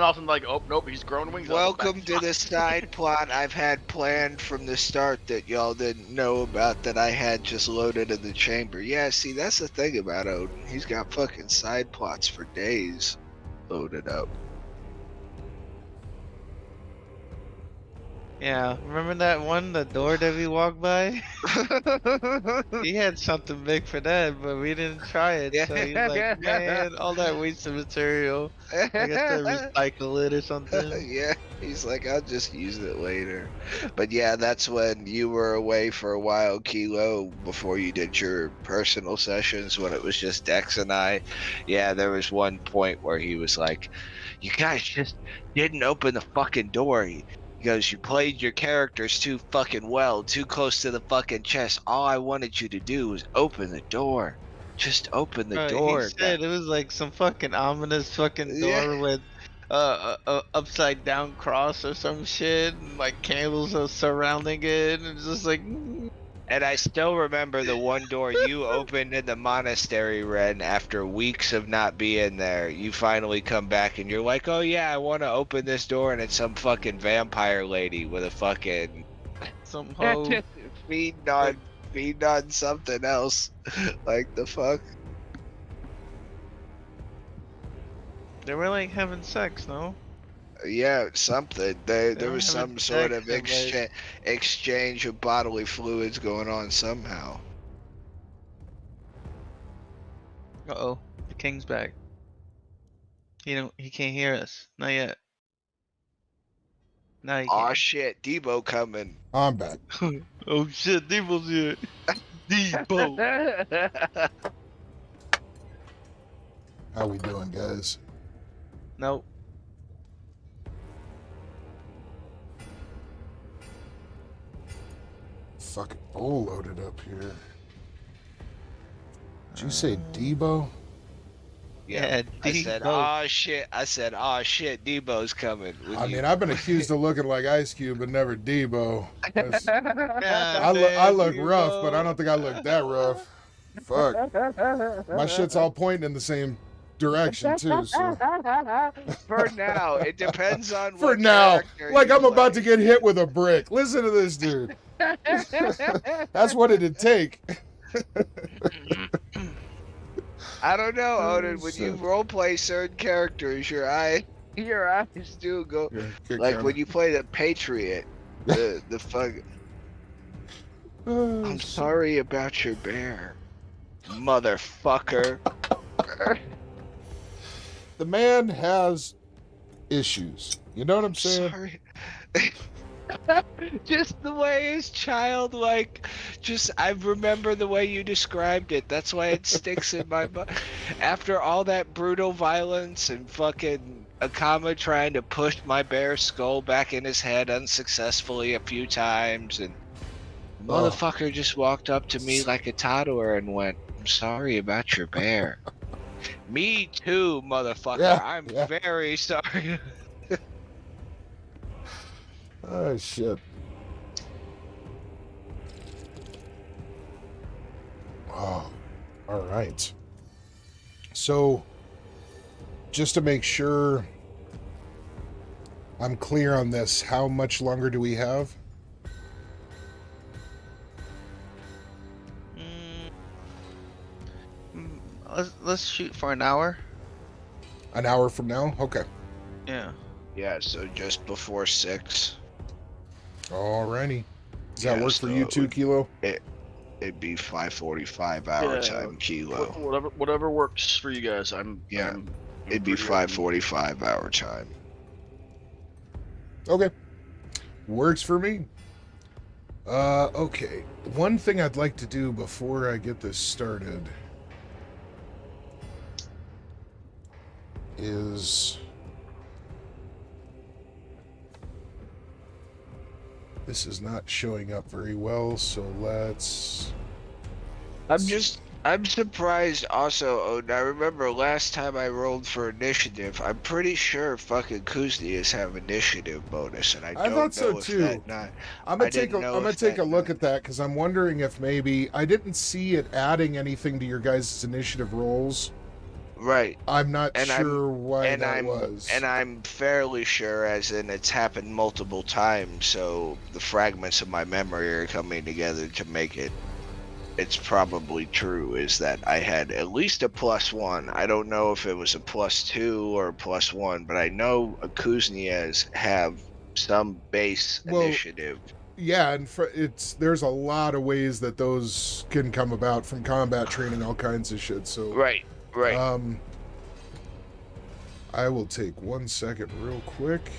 then all of a sudden, like, oh nope, he's growing wings. Welcome to the side plot I've had planned from the start that y'all didn't know about that I had just loaded in the chamber. Yeah, see, that's the thing about Odin. He's got fucking side plots for days loaded up. Yeah, remember that one, the door that we walked by? He had something big for that, but we didn't try it. So he's like, man, all that wasted material. I guess to recycle it or something. Yeah, he's like, I'll just use it later. But yeah, that's when you were away for a while, Kilo, before you did your personal sessions when it was just Dex and I. Yeah, there was one point where he was like, you guys just didn't open the fucking door. He goes, you played your characters too fucking well, too close to the fucking chest. All I wanted you to do was open the door. Just open the door. He said it was like some fucking ominous fucking door with a upside down cross or some shit, and like candles are surrounding it, and it's just like. And I still remember the one door you opened in the monastery, Ren, after weeks of not being there. You finally come back and you're like, oh yeah, I want to open this door, and it's some fucking vampire lady with a fucking... some hoe. feeding on something else. Like, the fuck? They were like having sex, no? Yeah, something. There They was were some having sort sex of and, like- exchange of bodily fluids going on somehow. Uh-oh, the king's back. He can't hear us. Not yet. Now he Aw can. shit, Debo coming. I'm back. Oh shit, Debo's here. Debo. How we doing, guys? Nope. Fucking bowl loaded up here. Did you say Debo? Yeah, I said, Debo. oh shit. I said, oh shit, Debo's coming. I mean, I've been accused of looking like Ice Cube, but never Debo. God, I look Debo. rough, but I don't think I look that rough. Fuck. My shit's all pointing in the same direction, too. So. For now, it depends on For what now, character like you I'm about to play. get hit with a brick. Listen to this dude. That's what it'd take. I don't know, Odin. When shit. you roleplay certain characters, your eyes do go. Yeah, Like when you play the Patriot, the fuck. Oh, I'm shit. sorry about your bear, motherfucker. The man has issues. You know what I'm saying? Sorry. Just the way his childlike, I remember the way you described it. That's why it sticks in my mind. After all that brutal violence and fucking Akama trying to push my bear skull back in his head unsuccessfully a few times, and motherfucker just walked up to me like a toddler and went, I'm sorry about your bear. Me too, motherfucker. Yeah, I'm yeah. very sorry. Oh, shit. Oh, all right. So, just to make sure I'm clear on this, how much longer do we have? Let's shoot for an hour. An hour from now? Okay. Yeah. Yeah, so just before 6. Alrighty. Does that Yeah, work for you too, Kilo? It'd be 5:45 hour time, Kilo. Whatever works for you guys. It'd be 5:45 hour time. Okay. Works for me. Okay. One thing I'd like to do before I get this started is... This is not showing up very well, so let's... I'm surprised also, Odin. I remember last time I rolled for initiative, I'm pretty sure fucking Kuznias have initiative bonus, and I don't thought so know if too. that not... I'm gonna take a look at that, because I'm wondering if maybe I didn't see it adding anything to your guys' initiative rolls. Right. I'm not And sure why and that I'm was. and I'm fairly sure, as in it's happened multiple times, so the fragments of my memory are coming together to make it. It's probably true, is that I had at least a +1. I don't know if it was a +2 or a +1, but I know Kuznias have some base Well, initiative. Yeah, and there's a lot of ways that those can come about, from combat training, all kinds of shit. So Right. I will take 1 second real quick.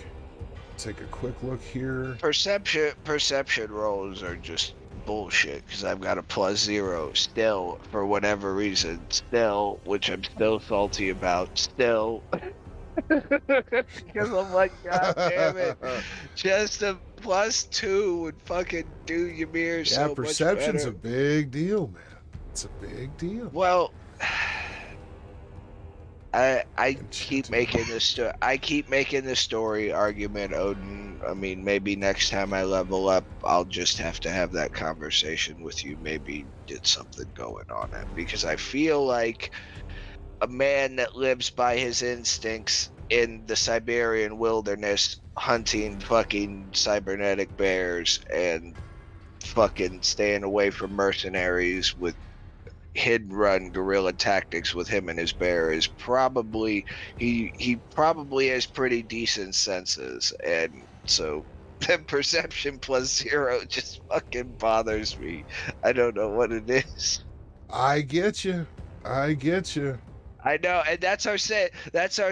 Take a quick look here. Perception rolls are just bullshit, because I've got a +0 still, for whatever reason, still, which I'm still salty about, still. Because I'm like, God damn it. Just a +2 would fucking do Ymir so much perception's better. a big deal, man. It's a big deal. Well, I keep making the story argument, Odin. I mean, maybe next time I level up, I'll just have to have that conversation with you. Maybe get something going on it, because I feel like a man that lives by his instincts in the Siberian wilderness, hunting fucking cybernetic bears and fucking staying away from mercenaries with hidden run guerrilla tactics with him and his bear, is probably he probably has pretty decent senses, and so that perception +0 just fucking bothers me. I don't know what it is. I get you. I know, and that's our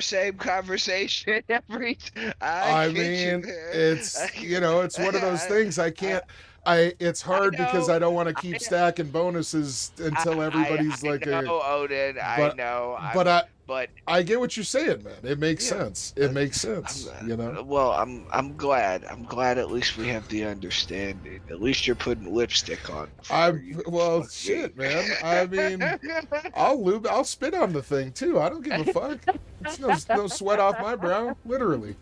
same conversation every. I get you, mean, man. it's it's one of those things. It's hard because know. I don't want to keep stacking bonuses until everybody's I know, Odin. I know. But I get what you're saying, man. It makes sense. It makes sense. Well, I'm glad. I'm glad at least we have the understanding. At least you're putting lipstick on. Well, shit, man. I mean, I'll spit on the thing too. I don't give a fuck. It's no sweat off my brow, literally.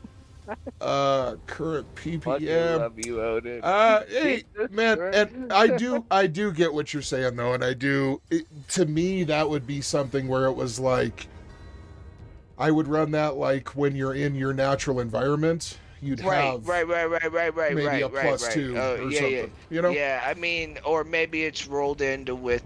Current PPM. Love you, Odin. Hey, man, and I do get what you're saying though, and to me that would be something where it was like, I would run that like when you're in your natural environment, you'd have right, maybe a +2 or something, Yeah, I mean, or maybe it's rolled into with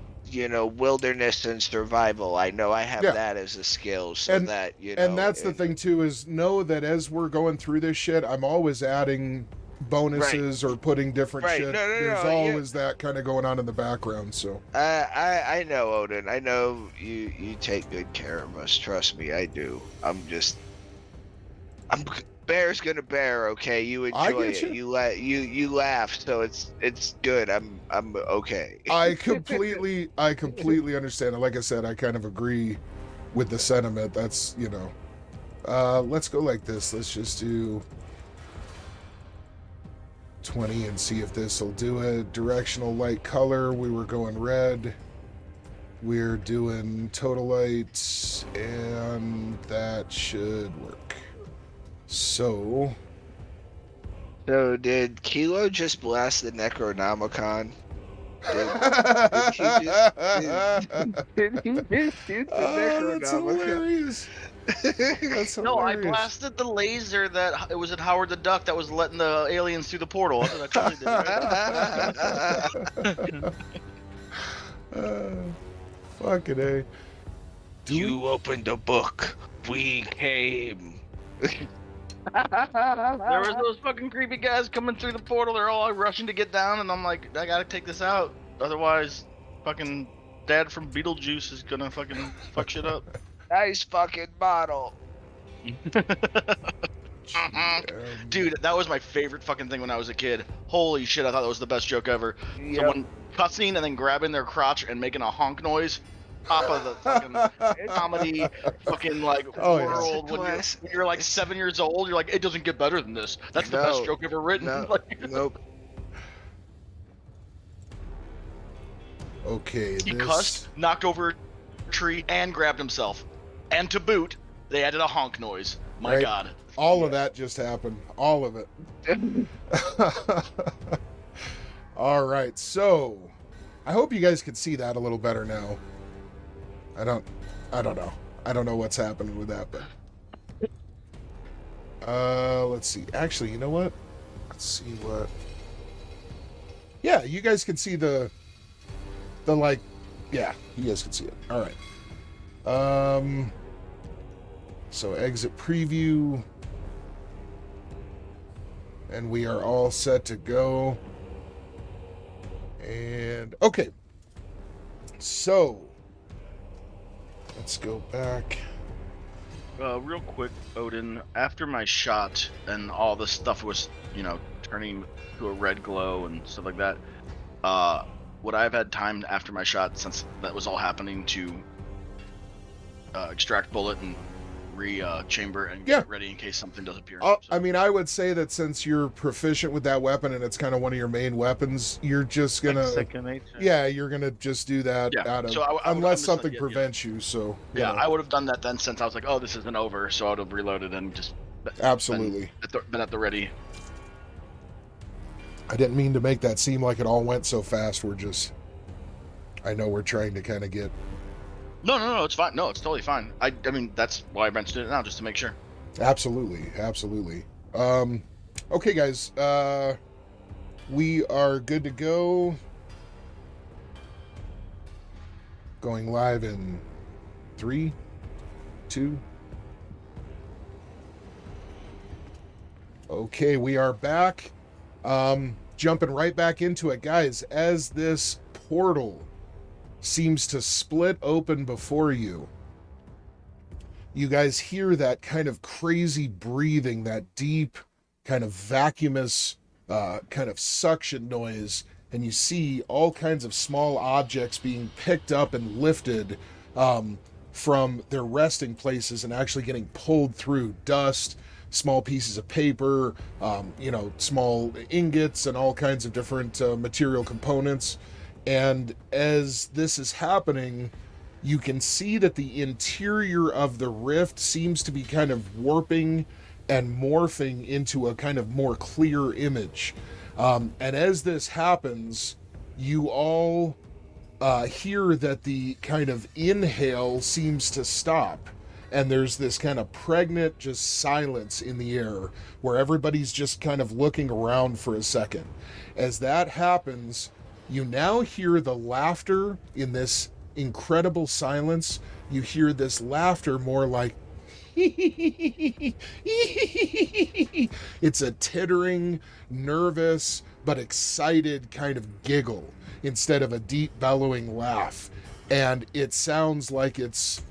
wilderness and survival. I know I have that as a skill, so and that's the thing too, is know that as we're going through this shit, I'm always adding bonuses or putting different shit. There's always that kind of going on in the background. So I know, Odin. I know you take good care of us. Trust me, I do. Bear's gonna bear, okay? You enjoy it. You laugh, so it's good. I'm okay. I completely understand it. Like I said, I kind of agree with the sentiment. That's let's go like this. Let's just do 20 and see if this will do it. Directional light color, we were going red. We're doing total lights, and that should work. So did Kilo just blast the Necronomicon? Did he just shoot the Necronomicon? That's hilarious. That's hilarious. No, I blasted the laser that it was at Howard the Duck that was letting the aliens through the portal. That's what I totally did. Right? Fucking A. You opened a book. We came. There was those fucking creepy guys coming through the portal. They're all rushing to get down, and I'm like, I gotta take this out. Otherwise, fucking Dad from Beetlejuice is gonna fucking fuck shit up. Nice fucking model. Dude, that was my favorite fucking thing when I was a kid. Holy shit, I thought that was the best joke ever. Yep. Someone cussing and then grabbing their crotch and making a honk noise. Top of the fucking comedy fucking world. When you're like 7 years old, you're like, it doesn't get better than this. That's the best joke ever written. No, nope. Okay, he cussed, knocked over a tree, and grabbed himself. And to boot, they added a honk noise. My God. All of that just happened. All of it. All right, so I hope you guys can see that a little better now. I don't know. I don't know what's happening with that, but let's see. Actually, you know what? Let's see what. Yeah, you guys can see the like. Yeah, you guys can see it. All right. So exit preview, and we are all set to go. And okay, so let's go back. Real quick, Odin, after my shot and all this stuff was, turning to a red glow and stuff like that, would I have had time after my shot, since that was all happening, to extract bullet and re-chamber and get ready in case something does appear? I mean, I would say that since you're proficient with that weapon and it's kind of one of your main weapons, you're just gonna, second nature. Yeah, you're gonna just do that out of, so unless something prevents you. So yeah, I would have done that then, since I was like, oh, this isn't over, so I would have reloaded and just absolutely been at the ready. I didn't mean to make that seem like it all went so fast. I know we're trying to kind of get. No, it's fine. No, it's totally fine. I mean, that's why I mentioned it now, just to make sure. Absolutely. Okay, guys. We are good to go. Going live in 3, 2. Okay, we are back. Jumping right back into it, guys. As this portal seems to split open before you, you guys hear that kind of crazy breathing, that deep kind of vacuumous kind of suction noise, and you see all kinds of small objects being picked up and lifted from their resting places and actually getting pulled through. Dust, small pieces of paper, small ingots, and all kinds of different material components. And as this is happening, you can see that the interior of the rift seems to be kind of warping and morphing into a kind of more clear image. And as this happens, you all hear that the kind of inhale seems to stop. And there's this kind of pregnant just silence in the air where everybody's just kind of looking around for a second. As that happens, you now hear the laughter in this incredible silence. You hear this laughter more like it's a tittering, nervous, but excited kind of giggle instead of a deep bellowing laugh. And it sounds like it's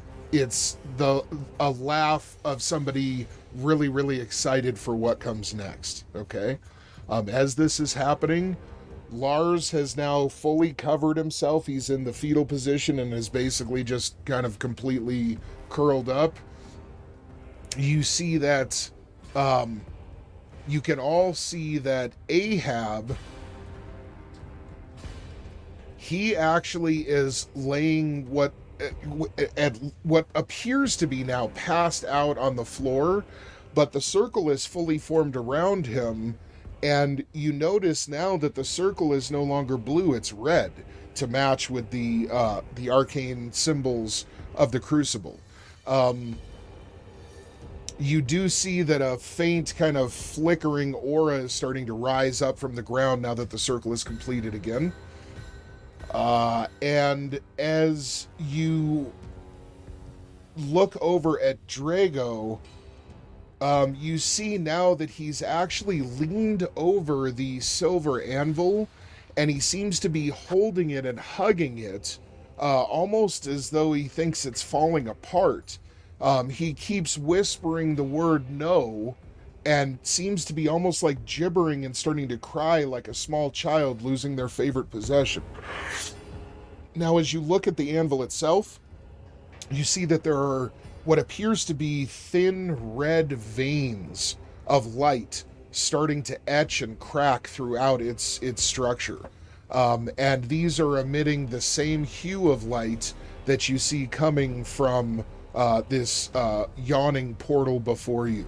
a laugh of somebody really, really excited for what comes next. Okay. As this is happening, Lars has now fully covered himself. He's in the fetal position and is basically just kind of completely curled up. You see that, you can all see that Ahab, he actually is laying what appears to be now passed out on the floor, but the circle is fully formed around him. And you notice now that the circle is no longer blue, it's red, to match with the arcane symbols of the crucible. You do see that a faint kind of flickering aura is starting to rise up from the ground now that the circle is completed again. And as you look over at Drago, you see now that he's actually leaned over the silver anvil, and he seems to be holding it and hugging it, almost as though he thinks it's falling apart. He keeps whispering the word no, and seems to be almost like gibbering and starting to cry like a small child losing their favorite possession. Now, as you look at the anvil itself, you see that there are what appears to be thin red veins of light starting to etch and crack throughout its structure. And these are emitting the same hue of light that you see coming from this yawning portal before you.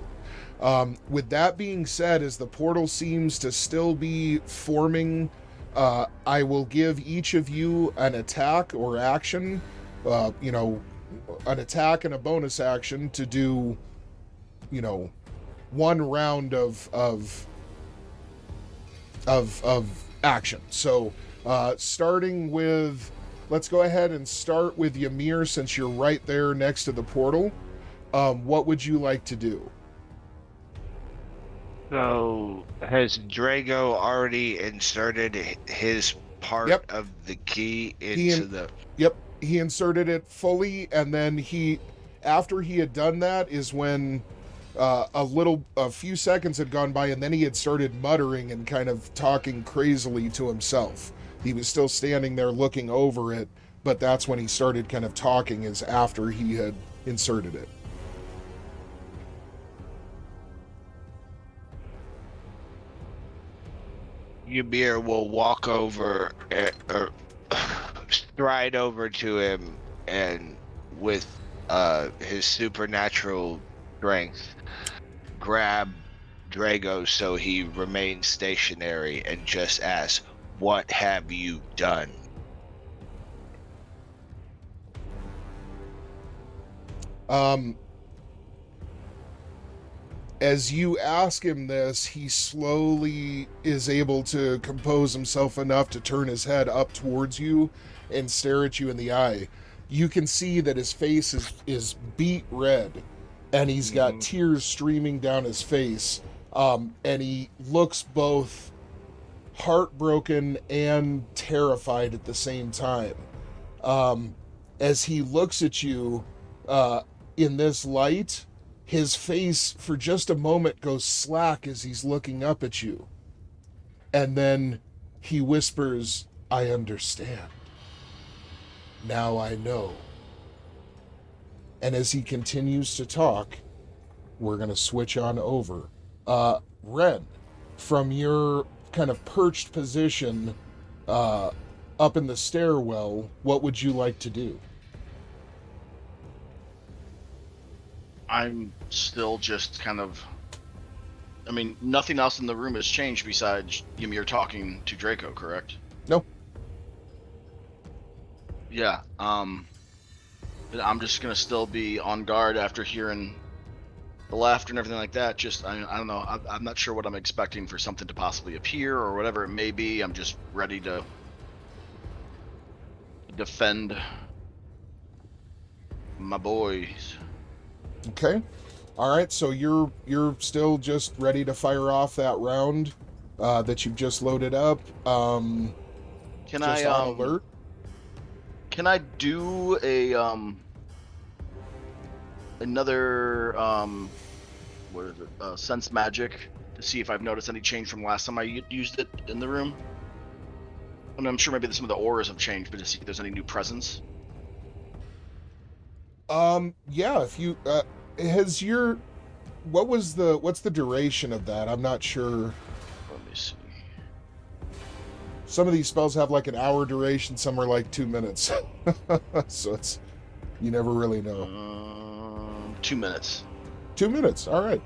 With that being said, as the portal seems to still be forming, I will give each of you an attack or action, an attack and a bonus action to do, you know, one round of action. So starting with, let's go ahead and start with Ymir, since you're right there next to the portal. What would you like to do? So, has Drago already inserted his part of the key into the... Yep, he inserted it fully, and then after he had done that is when a few seconds had gone by, and then he had started muttering and kind of talking crazily to himself. He was still standing there looking over it, but that's when he started kind of talking, is after he had inserted it. Ymir will walk over, or stride over to him, and with his supernatural strength, grab Drago so he remains stationary and just ask, "What have you done?" As you ask him this, he slowly is able to compose himself enough to turn his head up towards you and stare at you in the eye. You can see that his face is beet red, and he's got tears streaming down his face, and he looks both heartbroken and terrified at the same time. As he looks at you in this light, his face for just a moment goes slack as he's looking up at you. And then he whispers, "I understand. Now I know." And as he continues to talk, we're going to switch on over. Ren, from your kind of perched position up in the stairwell, what would you like to do? I'm still just kind of... I mean, nothing else in the room has changed besides Ymir talking to Draco, correct? No. Yeah, I'm just gonna still be on guard after hearing the laughter and everything like that. Just, I don't know, I'm not sure what I'm expecting for something to possibly appear or whatever it may be. I'm just ready to defend my boys. Okay. All right, so you're still just ready to fire off that round that you've just loaded up. Can just I on alert? Can I do a another what is it? Sense magic to see if I've noticed any change from last time I used it in the room? And I'm sure maybe some of the auras have changed, but to see if there's any new presence. Yeah, if you what's the duration of that? I'm not sure. Let me see. Some of these spells have like an hour duration, some are like 2 minutes. So you never really know. 2 minutes. 2 minutes, all right.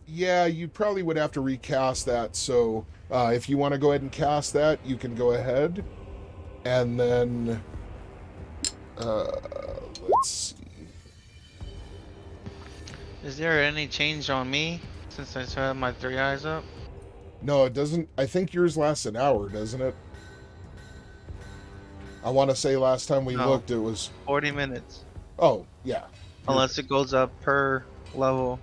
Yeah, you probably would have to recast that, so if you want to go ahead and cast that, you can go ahead. And then let's see. Is there any change on me since I still have my 3 eyes up? No, it doesn't. I think yours lasts an hour, doesn't it? I want to say last time we looked, it was 40 minutes. Oh, yeah. Unless it goes up per level.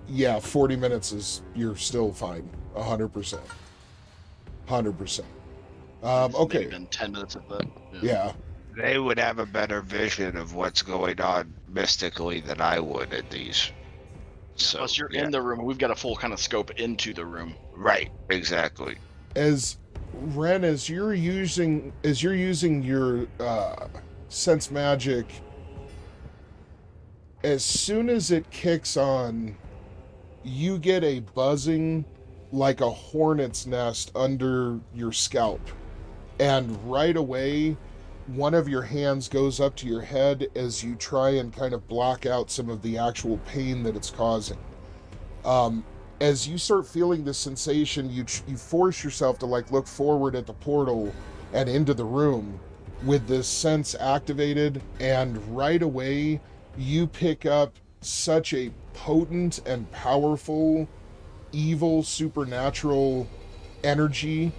Yeah, 40 minutes is, you're still fine. 100%. 100%. Okay. Maybe been 10 minutes of that. Yeah. They would have a better vision of what's going on mystically than I would at these. So, plus, you're in the room, and we've got a full kind of scope into the room. Right, exactly. As Ren, as you're using your sense magic, as soon as it kicks on, you get a buzzing like a hornet's nest under your scalp, and right away one of your hands goes up to your head as you try and kind of block out some of the actual pain that it's causing. As you start feeling this sensation, you force yourself to like look forward at the portal and into the room, with this sense activated, and right away you pick up such a potent and powerful evil supernatural energy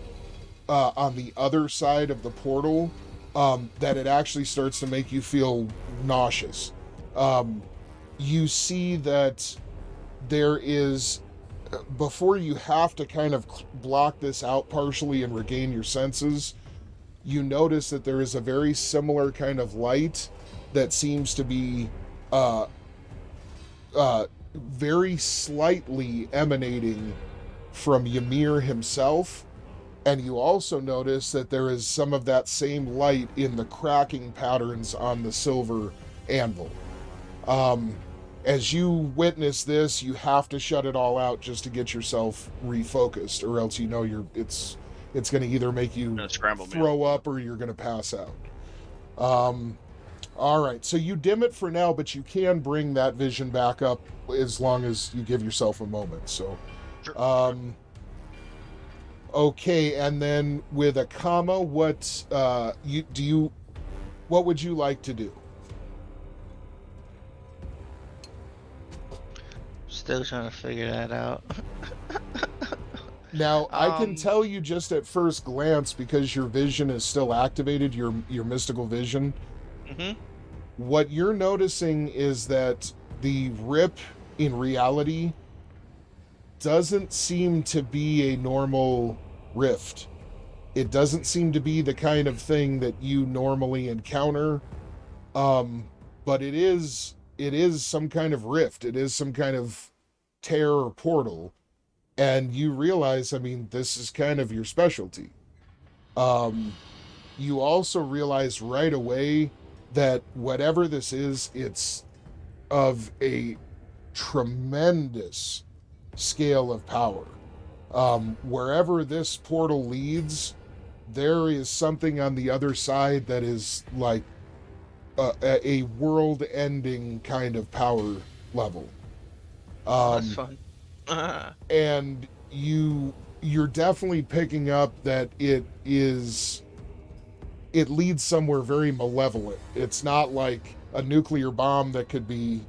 on the other side of the portal, that it actually starts to make you feel nauseous. You see that there is, before you have to kind of block this out partially and regain your senses, you notice that there is a very similar kind of light that seems to be very slightly emanating from Ymir himself. And you also notice that there is some of that same light in the cracking patterns on the silver anvil. As you witness this, you have to shut it all out just to get yourself refocused, or else you know it's going to either make you throw up or you're going to pass out. All right, so you dim it for now, but you can bring that vision back up as long as you give yourself a moment. So, okay, and then with a comma, what would you like to do? Still trying to figure that out. Now, I can tell you just at first glance, because your vision is still activated, your mystical vision. Mm-hmm. What you're noticing is that the rip in reality doesn't seem to be a normal rift. It doesn't seem to be the kind of thing that you normally encounter. But it is some kind of rift. It is some kind of tear or portal. And you realize, I mean, this is kind of your specialty. You also realize right away that whatever this is, it's of a tremendous scale of power. Wherever this portal leads, there is something on the other side that is like a world-ending kind of power level. That's fun. And you're definitely picking up that it leads somewhere very malevolent. It's not like a nuclear bomb that could be,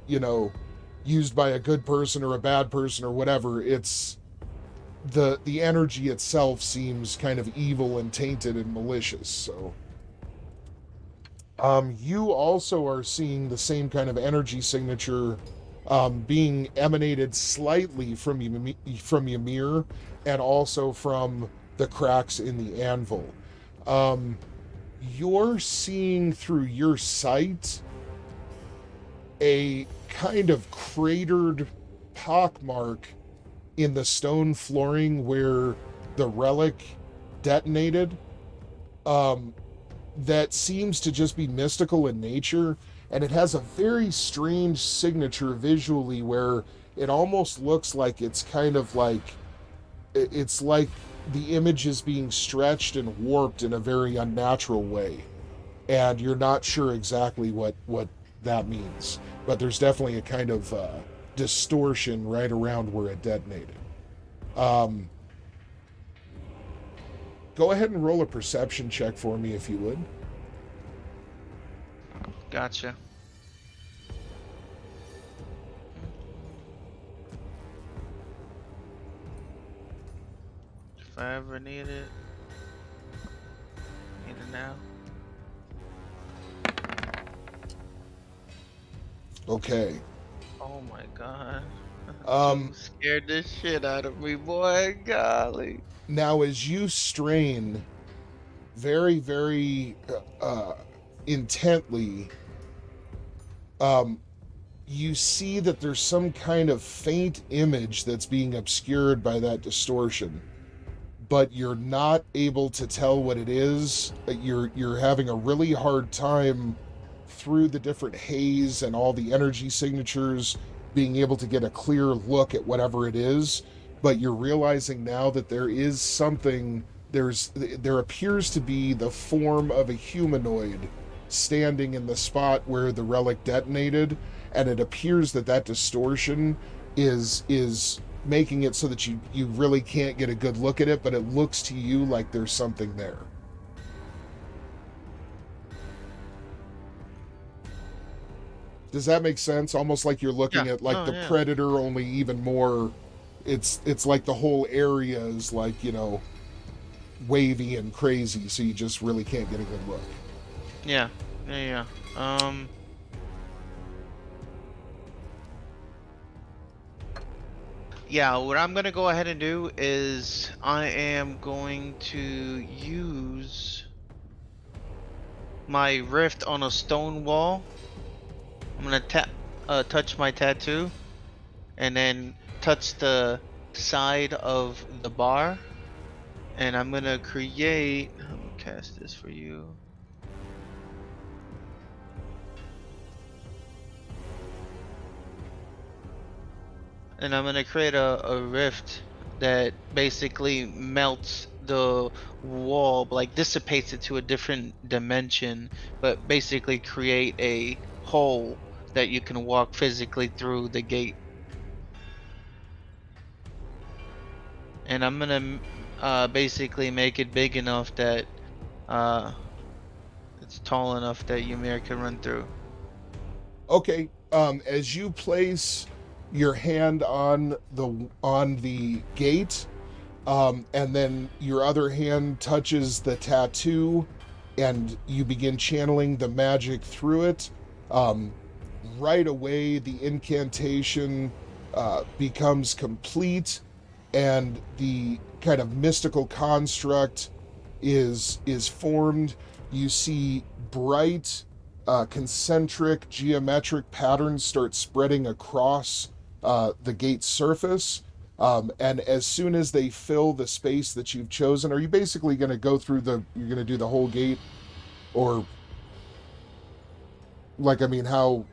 used by a good person or a bad person or whatever. It's the energy itself seems kind of evil and tainted and malicious. So you also are seeing the same kind of energy signature being emanated slightly from Ymir, and also from the cracks in the anvil. You're seeing through your sight a kind of cratered pockmark in the stone flooring where the relic detonated, that seems to just be mystical in nature, and it has a very strange signature visually where it almost looks like it's kind of like it's like the image is being stretched and warped in a very unnatural way, and you're not sure exactly what that means, but there's definitely a kind of distortion right around where it detonated. Go ahead and roll a perception check for me if you would. Gotcha. If I ever need it now. Okay. Oh my god. You scared this shit out of me, boy. Golly. Now, as you strain very, very intently, you see that there's some kind of faint image that's being obscured by that distortion, but you're not able to tell what it is. You're having a really hard time through the different haze and all the energy signatures being able to get a clear look at whatever it is, but you're realizing now that there is something, there appears to be the form of a humanoid standing in the spot where the relic detonated, and it appears that distortion is making it so that you really can't get a good look at it, but it looks to you like there's something there. Does that make sense? Almost like you're looking Yeah. at like Oh, the yeah. Predator, only even more. It's like the whole area is like, you know, wavy and crazy, so you just really can't get a good look. Yeah. Yeah, what I'm gonna go ahead and do is I am going to use my rift on a stone wall. I'm gonna touch my tattoo, and then touch the side of the bar, and I'm gonna create. Let me cast this for you. And I'm gonna create a rift that basically melts the wall, like dissipates it to a different dimension, but basically create a hole that you can walk physically through the gate. And I'm gonna basically make it big enough that it's tall enough that Ymir can run through. Okay. As you place your hand on the gate, and then your other hand touches the tattoo, and you begin channeling the magic through it. Right away, the incantation becomes complete, and the kind of mystical construct is formed. You see bright, concentric, geometric patterns start spreading across the gate's surface. And as soon as they fill the space that you've chosen, are you basically going to go through you're going to do the whole gate? Or, like, I mean, how?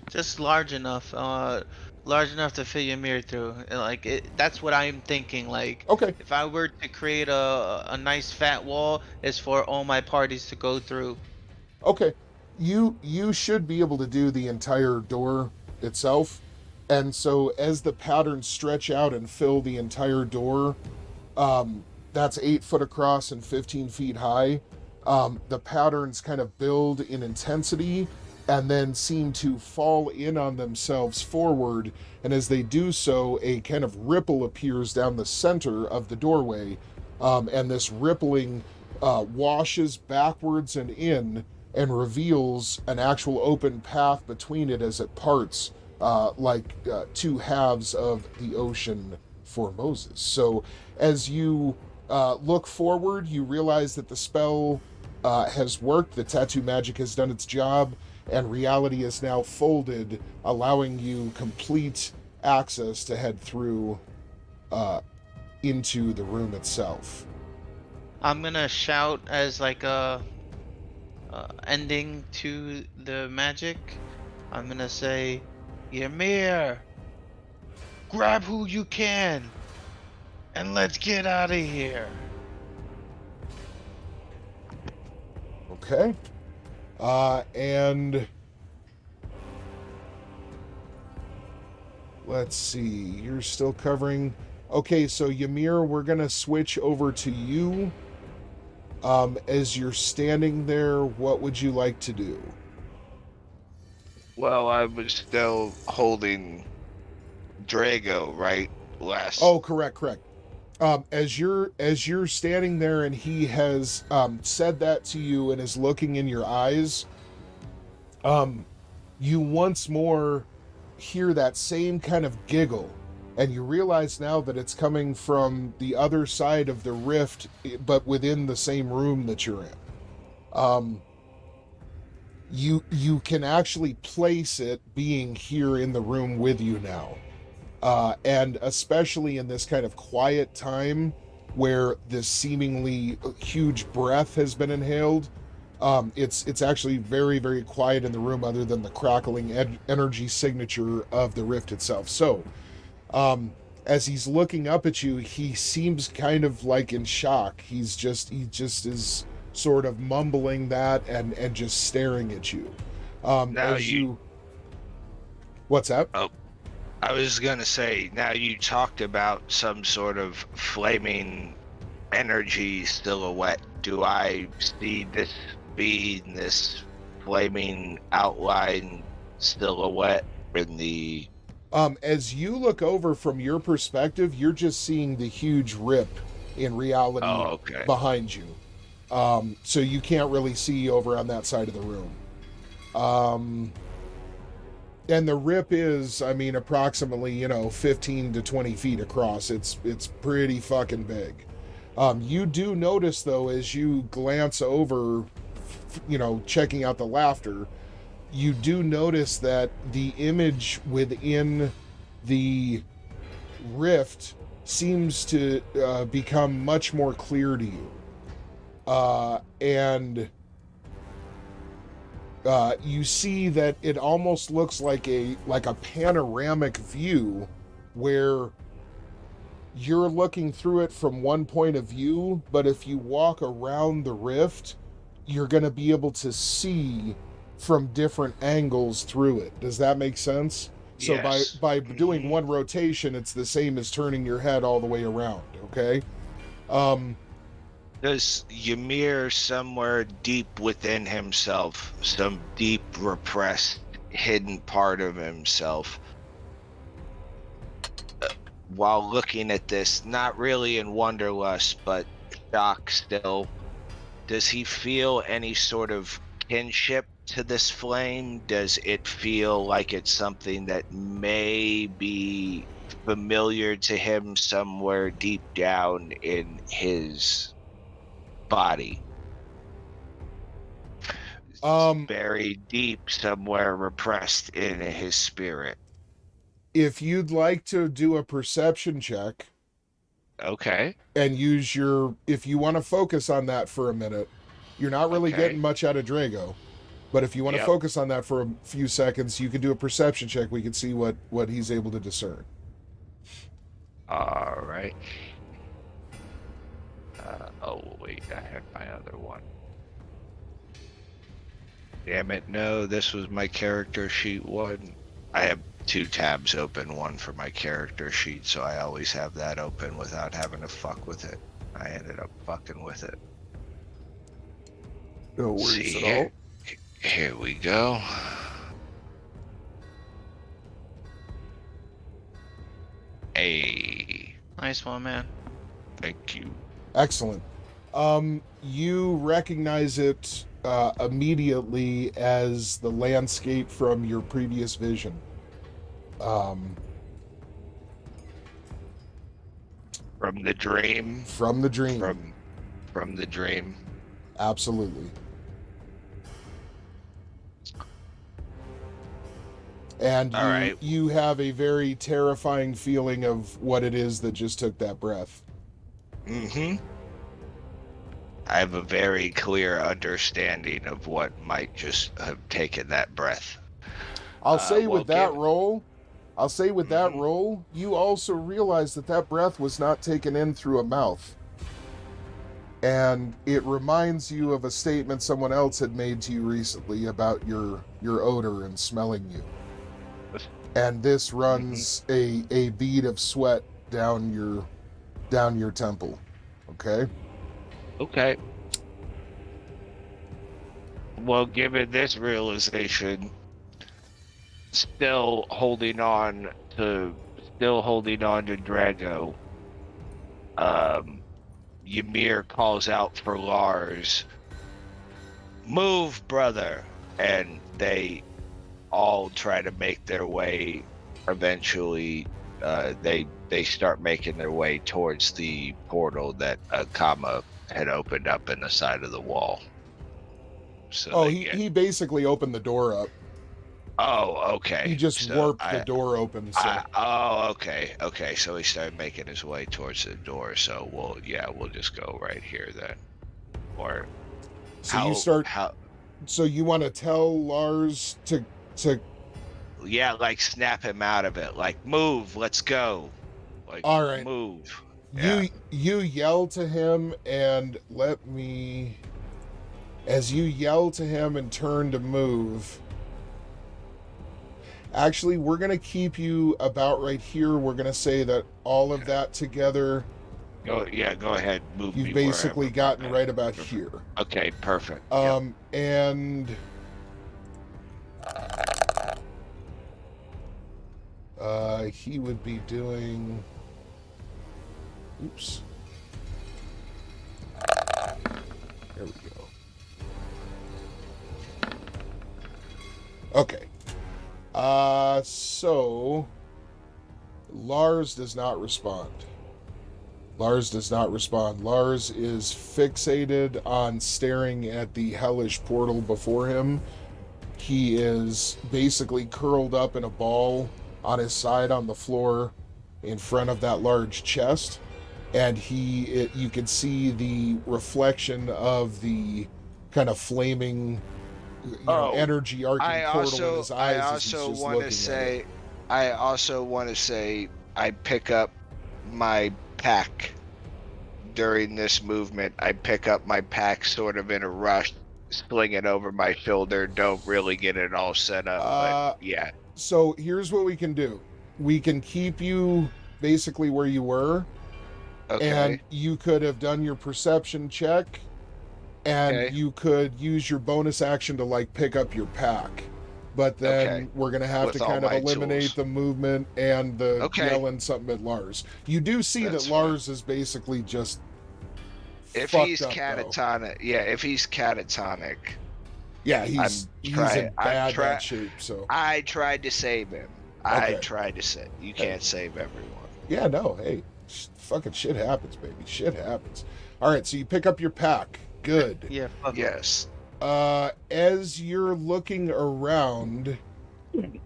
Just large enough to fit Ymir through. And, like, that's what I'm thinking. Like, Okay. if I were to create a nice fat wall, it's for all my parties to go through. Okay. You should be able to do the entire door itself. And so as the patterns stretch out and fill the entire door, that's 8 foot across and 15 feet high. The patterns kind of build in intensity and then seem to fall in on themselves forward. And as they do so, a kind of ripple appears down the center of the doorway. And this rippling washes backwards and in and reveals an actual open path between it as it parts, like two halves of the ocean for Moses. So as you look forward, you realize that the spell has worked, the tattoo magic has done its job, and reality is now folded, allowing you complete access to head through into the room itself. I'm gonna shout as like a ending to the magic. I'm gonna say, Ymir, grab who you can, and let's get out of here. Okay. And let's see, you're still covering. Okay, so Ymir, we're gonna switch over to you. As you're standing there, what would you like to do? Well, I was still holding Drago, right? Oh, correct. As you're standing there and he has said that to you and is looking in your eyes, you once more hear that same kind of giggle, and you realize now that it's coming from the other side of the rift, but within the same room that you're in. You can actually place it being here in the room with you now. And especially in this kind of quiet time where this seemingly huge breath has been inhaled, it's actually very, very quiet in the room other than the crackling energy signature of the rift itself. So, as he's looking up at you, he seems kind of like in shock. He just is sort of mumbling that and just staring at you. What's that? Oh, I was gonna say, now you talked about some sort of flaming energy silhouette. Do I see this being, this flaming outline, silhouette in the... As you look over from your perspective, you're just seeing the huge rip in reality behind you. So you can't really see over on that side of the room. And the rip is, I mean, approximately, 15 to 20 feet across. It's pretty fucking big. You do notice, though, as you glance over, checking out the laughter, you do notice that the image within the rift seems to become much more clear to you. And you see that it almost looks like a panoramic view where you're looking through it from one point of view, but if you walk around the rift, you're going to be able to see from different angles through it. Does that make sense? Yes. So by doing one rotation, it's the same as turning your head all the way around, okay? Does Ymir somewhere deep within himself, some deep repressed hidden part of himself, while looking at this, not really in wanderlust, but shock still, does he feel any sort of kinship to this flame? Does it feel like it's something that may be familiar to him somewhere deep down in his body? Buried deep somewhere, repressed in his spirit. If you'd like to do a perception check, okay, and use if you want to focus on that for a minute, you're not really getting much out of Drago, but if you want to focus on that for a few seconds, you can do a perception check. We can see what he's able to discern. All right. Oh wait, I had my other one. Damn it, no, this was my character sheet one. I have two tabs open, one for my character sheet, so I always have that open without having to fuck with it. I ended up fucking with it. No worries at all. Here we go. Hey. Nice one, man. Thank you. Excellent. You recognize it immediately as the landscape from your previous vision. From the dream? From the dream. From the dream. Absolutely. And you have a very terrifying feeling of what it is that just took that breath. Mm-hmm. I have a very clear understanding of what might just have taken that breath. I'll say with that roll, you also realize that breath was not taken in through a mouth. And it reminds you of a statement someone else had made to you recently about your odor and smelling you. And this runs a bead of sweat down your temple. Okay? Okay. Well, given this realization, still holding on to Drago, Ymir calls out for Lars, "Move, brother!" And they all try to make their way. Eventually, they start making their way towards the portal that Kama had opened up in the side of the wall. So he basically opened the door up. Oh, okay. He just warped the door open. So. Okay. So he started making his way towards the door. So we'll just go right here then. Or so you want to tell Lars to like snap him out of it. Like, move, let's go. Like, all right, move. You yell to him, and as you yell to him and turn to move. Actually, we're going to keep you about right here. We're going to say that all of that together. Go ahead. Move. You've basically gotten right about here. Okay, perfect. And He would be doing... Oops. There we go. Okay. So... Lars does not respond. Lars does not respond. Lars is fixated on staring at the hellish portal before him. He is basically curled up in a ball on his side on the floor in front of that large chest. And you can see the reflection of the kind of flaming energy arcing portal in his eyes. I also want to say I pick up my pack during this movement. I pick up my pack sort of in a rush, sling it over my shoulder, don't really get it all set up, but yeah. So here's what we can do. We can keep you basically where you were, and you could have done your perception check, and you could use your bonus action to like pick up your pack. But then we're going to have to kind of eliminate the movement and the yelling something at Lars. You do see that Lars is basically just if he's catatonic. Yeah, if he's catatonic. Yeah, he's in bad shape. So I tried to save him. I tried to save. You can't save everyone. Yeah, no. Hey, fucking shit happens, baby. Shit happens. All right, so you pick up your pack. Good. Yeah. Yes. As you're looking around, you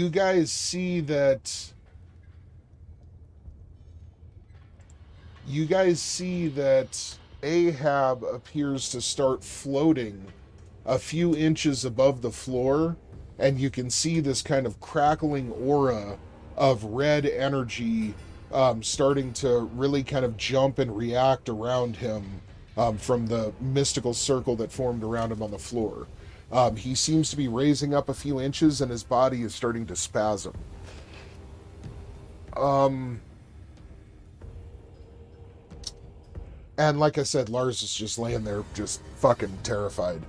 guys see that Ahab appears to start floating a few inches above the floor, and you can see this kind of crackling aura of red energy starting to really kind of jump and react around him from the mystical circle that formed around him on the floor. He seems to be raising up a few inches, and his body is starting to spasm. And like I said, Lars is just laying there just fucking terrified.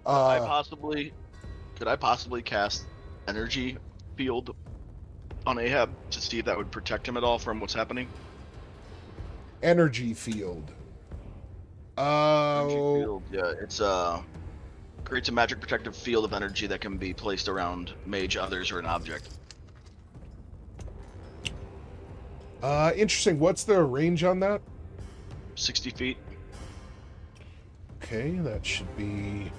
Could I possibly cast energy field on Ahab to see if that would protect him at all from what's happening? Energy field. Energy field, yeah. It's creates a magic protective field of energy that can be placed around mage, others, or an object. Interesting. What's the range on that? 60 feet. Okay, that should be...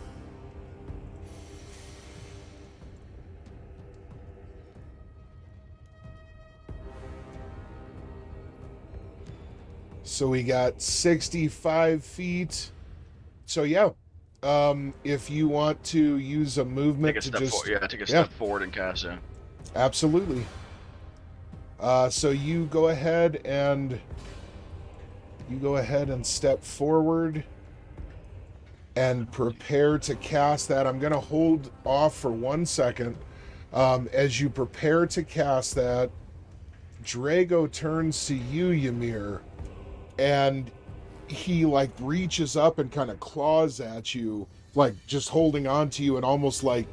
So we got 65 feet. So yeah, if you want to use a movement take a step forward and cast it. Absolutely. So you go ahead and step forward and prepare to cast that. I'm going to hold off for 1 second. As you prepare to cast that, Drago turns to you, Ymir, and he like reaches up and kind of claws at you, like just holding on to you and almost like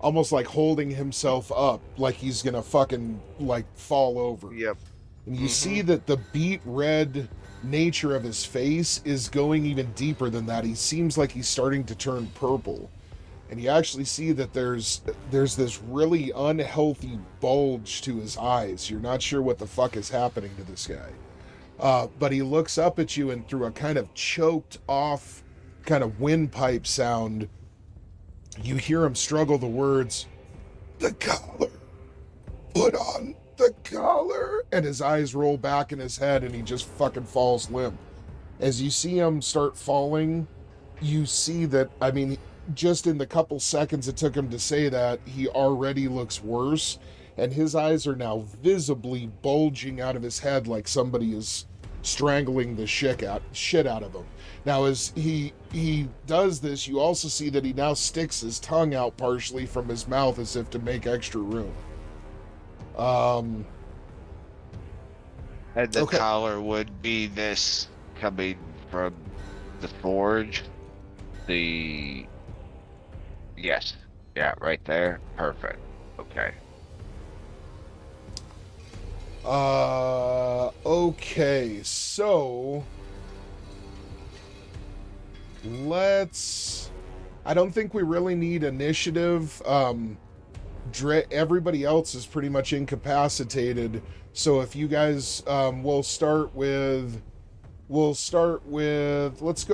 holding himself up like he's gonna fucking like fall over. Yep. And you see that the beet red nature of his face is going even deeper than that. He seems like he's starting to turn purple. And you actually see that there's this really unhealthy bulge to his eyes. You're not sure what the fuck is happening to this guy. But he looks up at you, and through a kind of choked off kind of windpipe sound, you hear him struggle the words, "The collar, put on the collar," and his eyes roll back in his head and he just fucking falls limp. As you see him start falling, you see that, I mean, just in the couple seconds it took him to say that, he already looks worse, and his eyes are now visibly bulging out of his head like somebody is strangling the shit out of him. Now, as he does this, you also see that he now sticks his tongue out partially from his mouth as if to make extra room. And the collar would be this coming from the forge. Yes. Yeah, right there. Perfect. Okay. Okay, so I don't think we really need initiative. Everybody else is pretty much incapacitated. So if you guys, let's go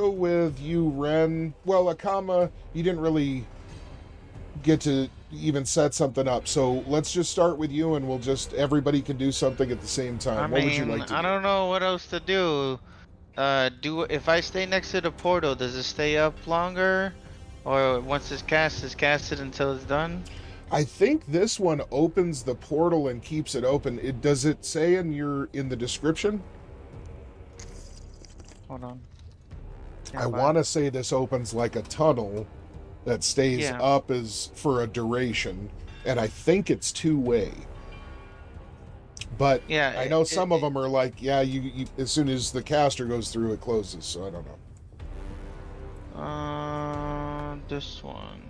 with you, Ren. Well, Akama, you didn't really get to even set something up. So let's just start with you, and everybody can do something at the same time. What would you like to do? I don't know what else to do. If I stay next to the portal, does it stay up longer? Or once it's casted until it's done? I think this one opens the portal and keeps it open. Does it say in the description? Hold on. I want to say this opens like a tunnel that stays up as for a duration, and I think it's two-way. But I know some of them are like, you as soon as the caster goes through, it closes. So I don't know. This one.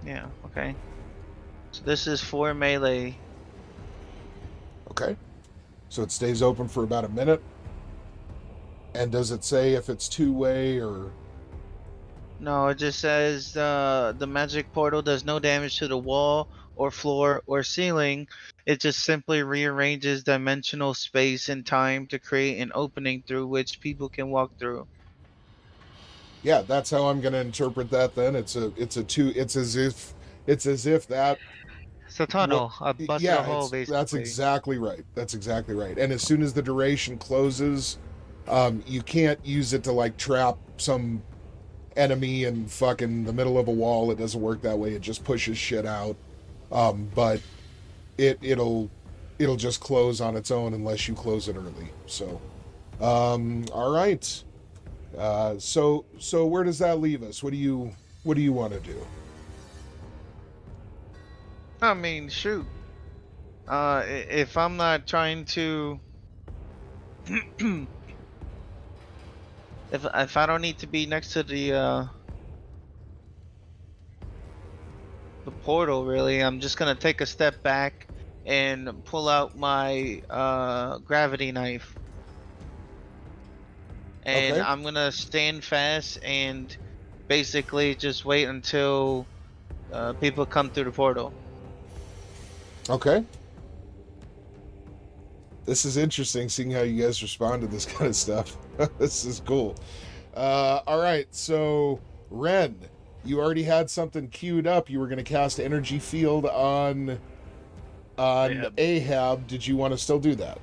Yeah, okay. So this is for melee. Okay. So it stays open for about a minute. And does it say if it's two-way or... No, it just says the magic portal does no damage to the wall or floor or ceiling. It just simply rearranges dimensional space and time to create an opening through which people can walk through. Yeah, that's how I'm going to interpret that then. It's as if that... It's a tunnel, a busted hole, basically. That's exactly right. That's exactly right. And as soon as the duration closes, you can't use it to like trap some enemy in fucking the middle of a wall. It doesn't work that way. It just pushes shit out. But it'll just close on its own unless you close it early. So, all right. So where does that leave us? What do you want to do? I mean, shoot. If I'm not trying to, if I don't need to be next to the portal, really, I'm just gonna take a step back and pull out my gravity knife, and Okay. I'm gonna stand fast and basically just wait until people come through the portal. Okay. This is interesting, seeing how you guys respond to this kind of stuff. This is cool. All right, so Ren, you already had something queued up. You were going to cast energy field on Ahab. Did you want to still do that?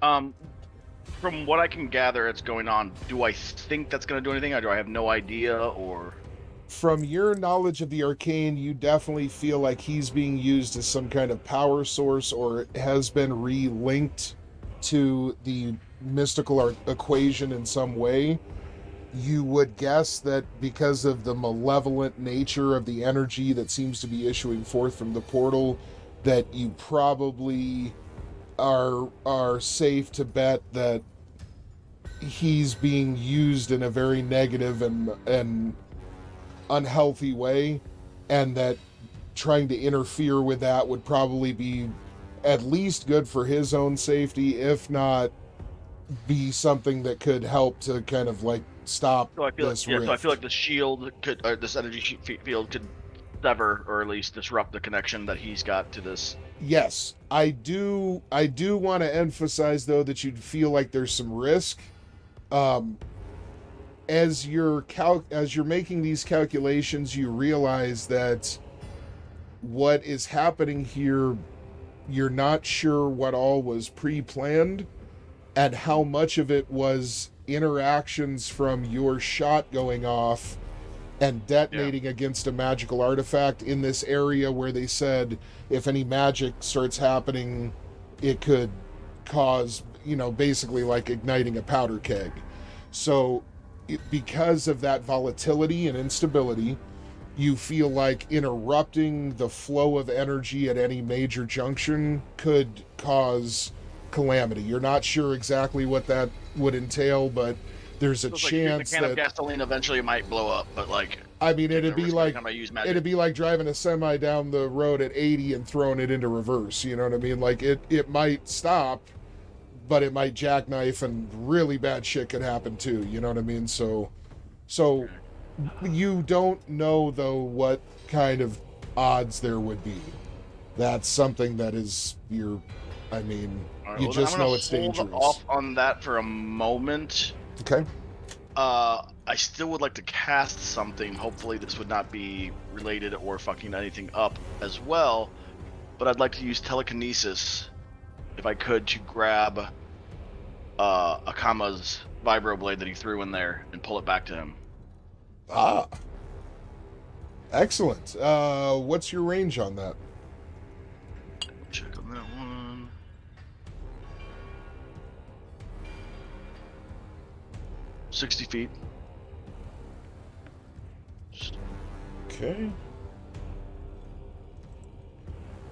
From what I can gather, it's going on. Do I think that's going to do anything, or do I have no idea, or... From your knowledge of the arcane, you definitely feel like he's being used as some kind of power source, or has been re-linked to the mystical equation in some way. You would guess that because of the malevolent nature of the energy that seems to be issuing forth from the portal, that you probably are safe to bet that he's being used in a very negative and unhealthy way, and that trying to interfere with that would probably be at least good for his own safety, if not be something that could help to kind of like stop this rift. So I feel like the shield could, or this energy field could sever, or at least disrupt the connection that he's got to this. Yes, I do want to emphasize though that you'd feel like there's some risk. As you're making these calculations, you realize that what is happening here, you're not sure what all was pre-planned and how much of it was interactions from your shot going off and detonating against a magical artifact in this area where they said if any magic starts happening, it could cause, basically like igniting a powder keg. So because of that volatility and instability, you feel like interrupting the flow of energy at any major junction could cause calamity. You're not sure exactly what that would entail, but there's a chance like, a can of gasoline eventually might blow up, but like, I mean, it'd be like driving a semi down the road at 80 and throwing it into reverse. You know what I mean? Like it might stop, but it might jackknife, and really bad shit could happen too. You know what I mean? So you don't know though what kind of odds there would be. That's something that is you just know it's dangerous. Hold off on that for a moment. Okay. I still would like to cast something. Hopefully this would not be related or fucking anything up as well. But I'd like to use telekinesis, if I could, to grab Akama's vibroblade that he threw in there and pull it back to him. Ah. Excellent. What's your range on that? Check on that one. $60 feet. Okay.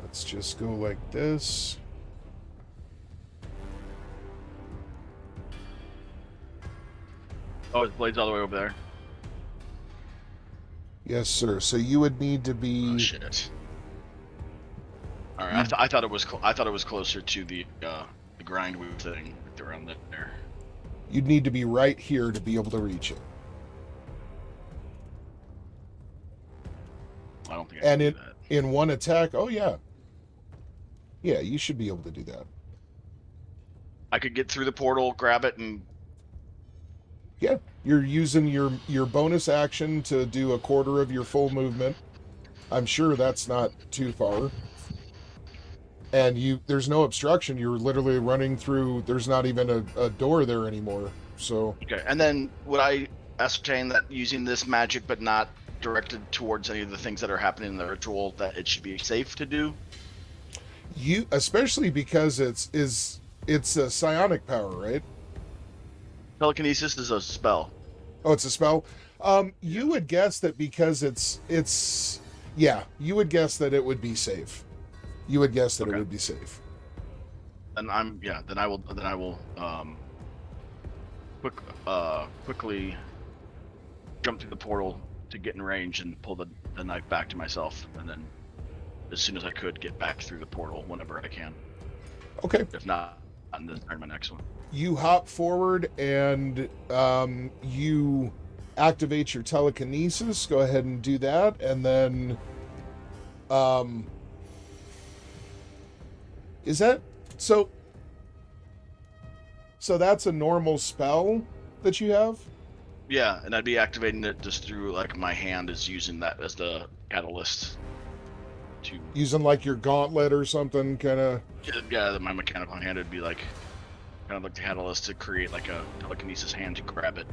Let's just go like this. Oh, his blade's all the way over there. Yes, sir. So you would need to be. Oh shit! All right, I thought it was. I thought it was closer to the grindwood thing around there. You'd need to be right here to be able to reach it. I don't think I can do that. In one attack. Oh yeah. Yeah, you should be able to do that. I could get through the portal, grab it, and. Yeah, you're using your bonus action to do a quarter of your full movement. I'm sure that's not too far. And there's no obstruction. You're literally running through. There's not even a door there anymore. So. Okay, and then would I ascertain that using this magic, but not directed towards any of the things that are happening in the ritual, that it should be safe to do? Especially because it's a psionic power, right? Telekinesis is a spell. Oh, it's a spell. You would guess that because you would guess that it would be safe. You would guess that it would be safe. And then I will quickly jump through the portal to get in range and pull the knife back to myself, and then as soon as I could get back through the portal whenever I can. Okay. If not, I'm going to turn my next one. You hop forward and you activate your telekinesis. Go ahead and do that, and then is that so? So that's a normal spell that you have? Yeah, and I'd be activating it just through, like, my hand is using that as the catalyst. Using like your gauntlet or something, kind of. Yeah, my mechanical hand would be like kind of like the catalyst to create like a telekinesis hand to grab it.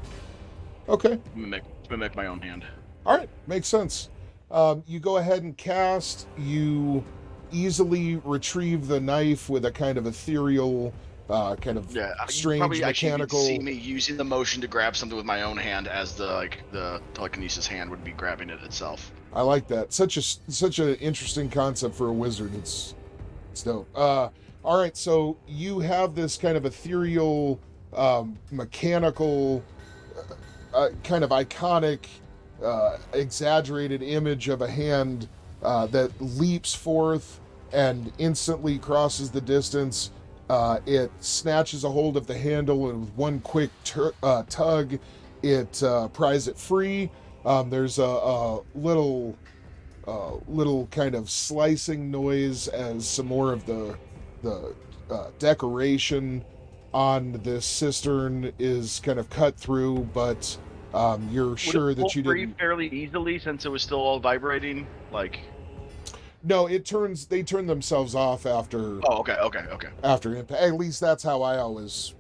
Okay. Mimic my own hand. All right, makes sense. You go ahead and cast. You easily retrieve the knife with a kind of ethereal, strange probably mechanical. See me using the motion to grab something with my own hand as the telekinesis hand would be grabbing it itself. I like that. Such an interesting concept for a wizard. It's dope. All right, so you have this kind of ethereal, mechanical, kind of iconic, exaggerated image of a hand that leaps forth and instantly crosses the distance. It snatches a hold of the handle, and with one quick tug, it pries it free. There's a little kind of slicing noise as some more of the decoration on this cistern is kind of cut through, but you're sure that you didn't. Fairly easily since it was still all vibrating, like. No, they turn themselves off after. Oh, okay. After impact, at least that's how I always.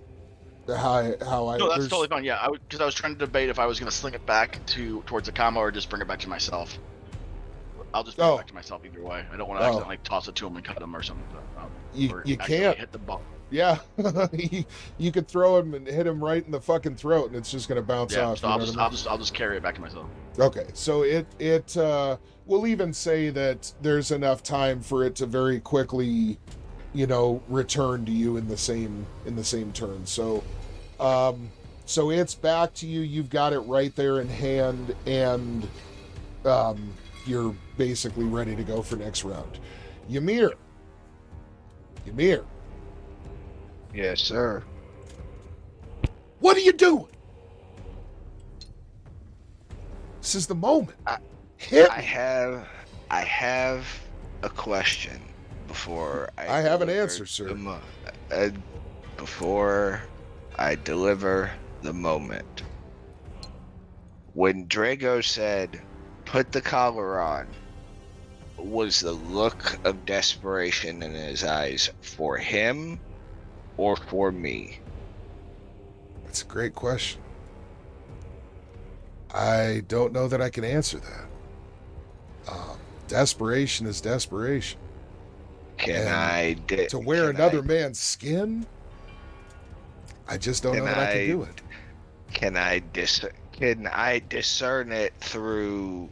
How I. No, that's totally fine. Yeah, because I was trying to debate if I was going to sling it back towards Akama or just bring it back to myself. I'll just bring it back to myself either way. I don't want to accidentally toss it to him and cut him or something. You can't. Hit the ball. Yeah. You could throw him and hit him right in the fucking throat, and it's just gonna bounce Yeah, off. so You I'll know just, what I I'll mean? just, I'll just carry it back to myself. Okay, so it we'll even say that there's enough time for it to very quickly, return to you in the same turn. So, so it's back to you. You've got it right there in hand, and you're basically ready to go for next round. Ymir. Yes, sir. What are you doing? This is the moment. Hit I me. have a question before I have an deliver answer, sir. before I deliver the moment. When Drago said, "Put the collar on," was the look of desperation in his eyes for him or for me? That's a great question. I don't know that I can answer that. Desperation is desperation. To wear another man's skin? I just don't know that I can do it. Can I discern it through?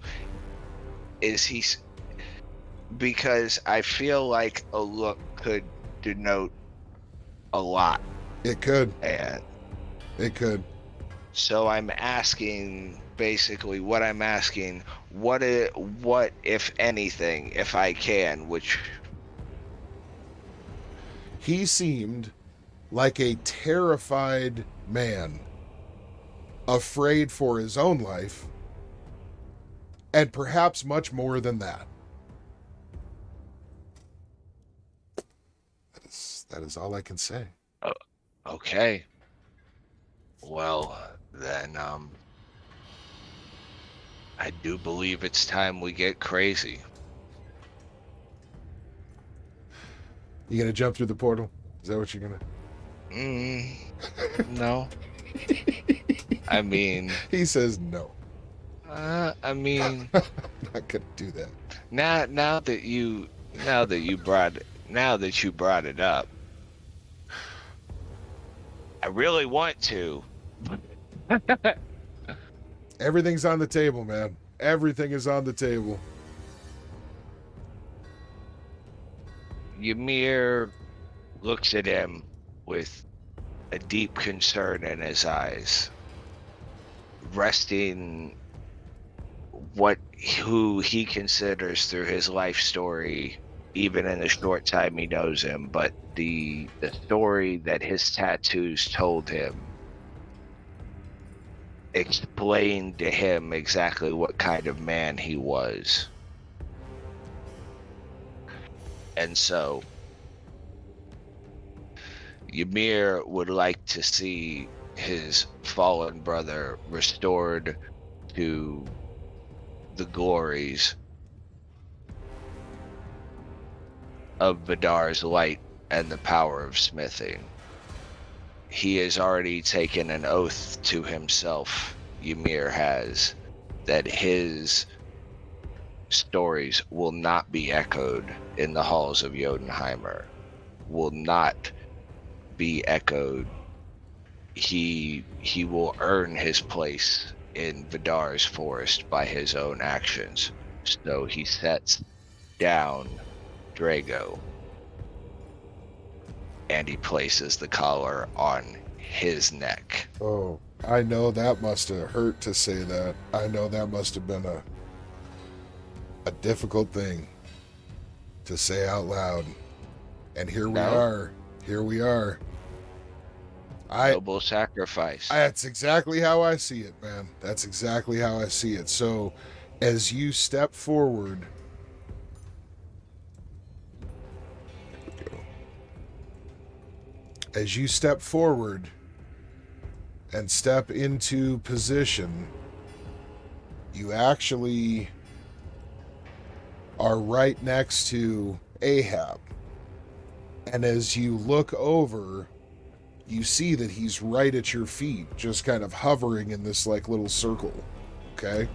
Because I feel like a look could denote a lot. It could. And It could. so I'm asking, basically what I'm asking, what if anything, if I can, which He seemed like a terrified man, afraid for his own life, and perhaps much more than that. That is all I can say. okay. Well, then, I do believe it's time we get crazy. You gonna jump through the portal? Is that what you're gonna? No. I mean, He says no. I mean, I'm not gonna do that. now that you brought it up, I really want to. Everything's on the table, man. Everything is on the table. Ymir looks at him with a deep concern in his eyes, resting who he considers through his life story, even in the short time he knows him, but the story that his tattoos told him explained to him exactly what kind of man he was. And so Ymir would like to see his fallen brother restored to the glories of Vidar's light and the power of smithing. He has already taken an oath to himself, Ymir has, that his stories will not be echoed in the halls of Jotunheimer, will not be echoed. He will earn his place in Vidar's forest by his own actions. So he sets down Drago and he places the collar on his neck. Oh, I know that must have hurt to say that. I know that must have been a difficult thing to say out loud. And here we are. Here we are. Noble sacrifice. That's exactly how I see it, man. That's exactly how I see it. So, as you step forward, and step into position, you actually are right next to Ahab. And as you look over, you see that he's right at your feet, just kind of hovering in this like little circle. Okay?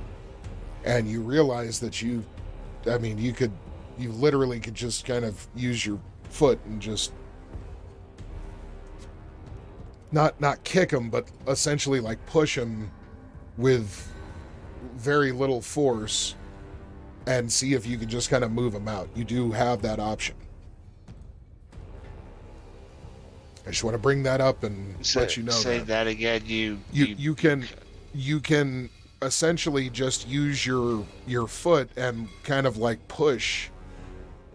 And you realize that you literally could just kind of use your foot and just not kick him, but essentially like push him with very little force and see if you can just kind of move him out. You do have that option. I just want to bring that up and let you know. Say that again. You can essentially just use your foot and kind of like push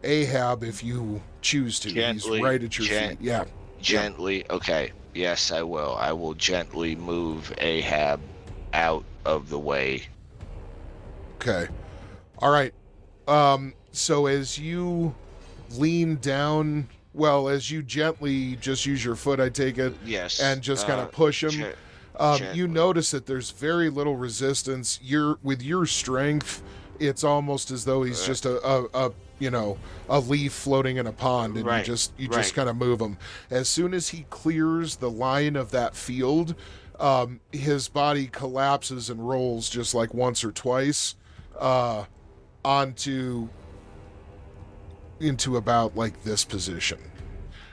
Ahab if you choose to. Gently, he's right at your feet. Yeah. Gently. Okay. Yes, I will. I will gently move Ahab out of the way. Okay. All right. So as you lean down, well, as you gently just use your foot, I take it. Yes. And just kind of push him. You notice that there's very little resistance. With your strength, it's almost as though he's just a leaf floating in a pond, and you just kind of move him. As soon as he clears the line of that field, his body collapses and rolls just like once or twice into about like this position.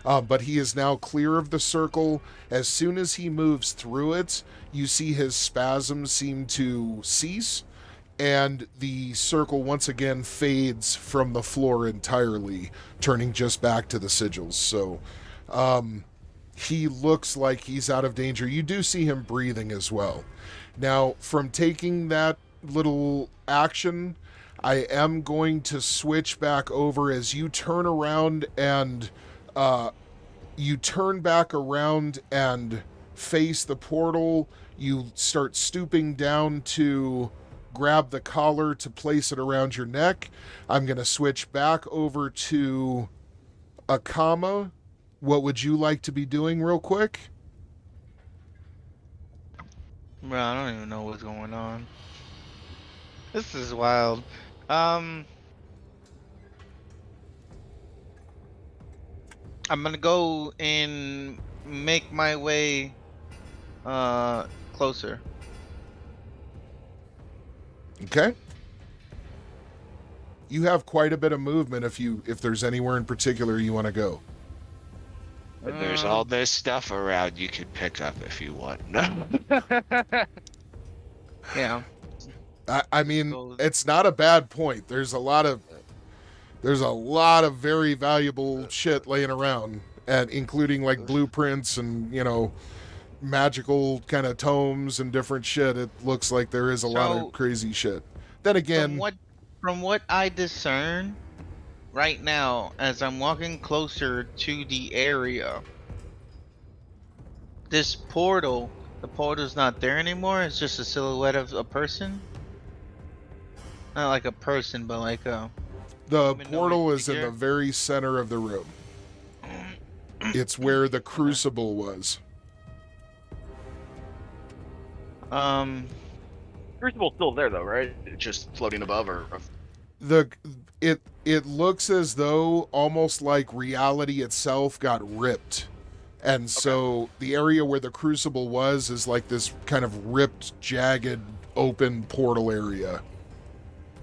But he is now clear of the circle. As soon as he moves through it, you see his spasms seem to cease, and the circle once again fades from the floor entirely, turning just back to the sigils. So he looks like he's out of danger. You do see him breathing as well. Now, from taking that little action, I am going to switch back over as you turn around and face the portal. You start stooping down to grab the collar to place it around your neck. I'm going to switch back over to Akama. What would you like to be doing real quick? Bro, I don't even know what's going on. This is wild. I'm gonna go and make my way closer. Okay. You have quite a bit of movement if there's anywhere in particular you want to go. But there's all this stuff around you can pick up if you want. Yeah. I mean, it's not a bad point. There's a lot of very valuable shit laying around, and including like blueprints and, magical kind of tomes and different shit. It looks like there is a lot of crazy shit. Then again, from what I discern right now, as I'm walking closer to the area, this portal, the portal's not there anymore. It's just a silhouette of a person. Not like a person, but like a... The portal is in the very center of the room. It's where the crucible was. Crucible's still there though, right? It's just floating above, or it looks as though almost like reality itself got ripped. And so the area where the crucible was is like this kind of ripped, jagged, open portal area.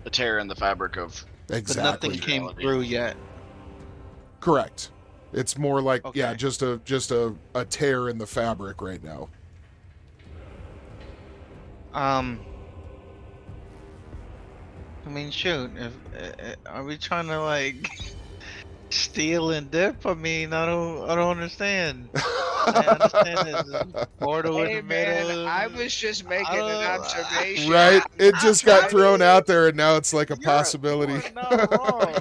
The tear in the fabric of... Exactly. But nothing came through yet. Correct. It's more like, just a tear in the fabric right now. I mean, shoot, are we trying to like steal and dip? I mean, I don't understand. I understand there's a portal in the middle. I was just making an observation. Right? It just got thrown out there, and now it's like a possibility. You are not wrong.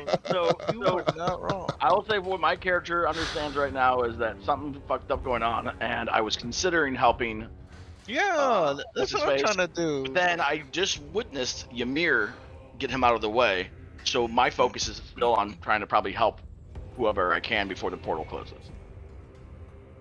You are not wrong. I will say what my character understands right now is that something fucked up going on, and I was considering helping. Yeah, that's what I'm trying to do. But then I just witnessed Ymir get him out of the way, so my focus is still on trying to probably help whoever I can before the portal closes.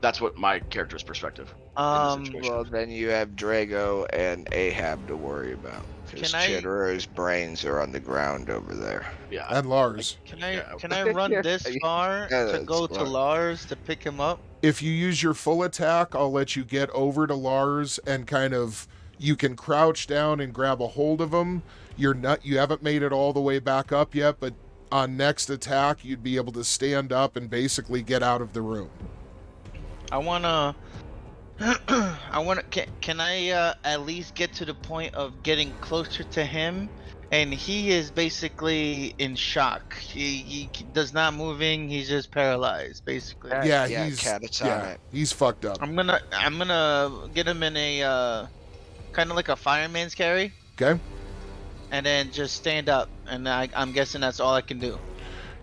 That's what my character's perspective. Well, then you have Drago and Ahab to worry about, because Chitterer's brains are on the ground over there. Yeah. And Lars. Can I run this far to go to Lars to pick him up? If you use your full attack, I'll let you get over to Lars and you can crouch down and grab a hold of him. You haven't made it all the way back up yet, but on next attack, you'd be able to stand up and basically get out of the room. I wanna I want to. Can I at least get to the point of getting closer to him? And he is basically in shock. He does not moving. He's just paralyzed, basically. Yeah, yeah, he's catatonic. he's fucked up. I'm gonna get him in a kind of like a fireman's carry, Okay. and then just stand up. And I'm guessing that's all I can do.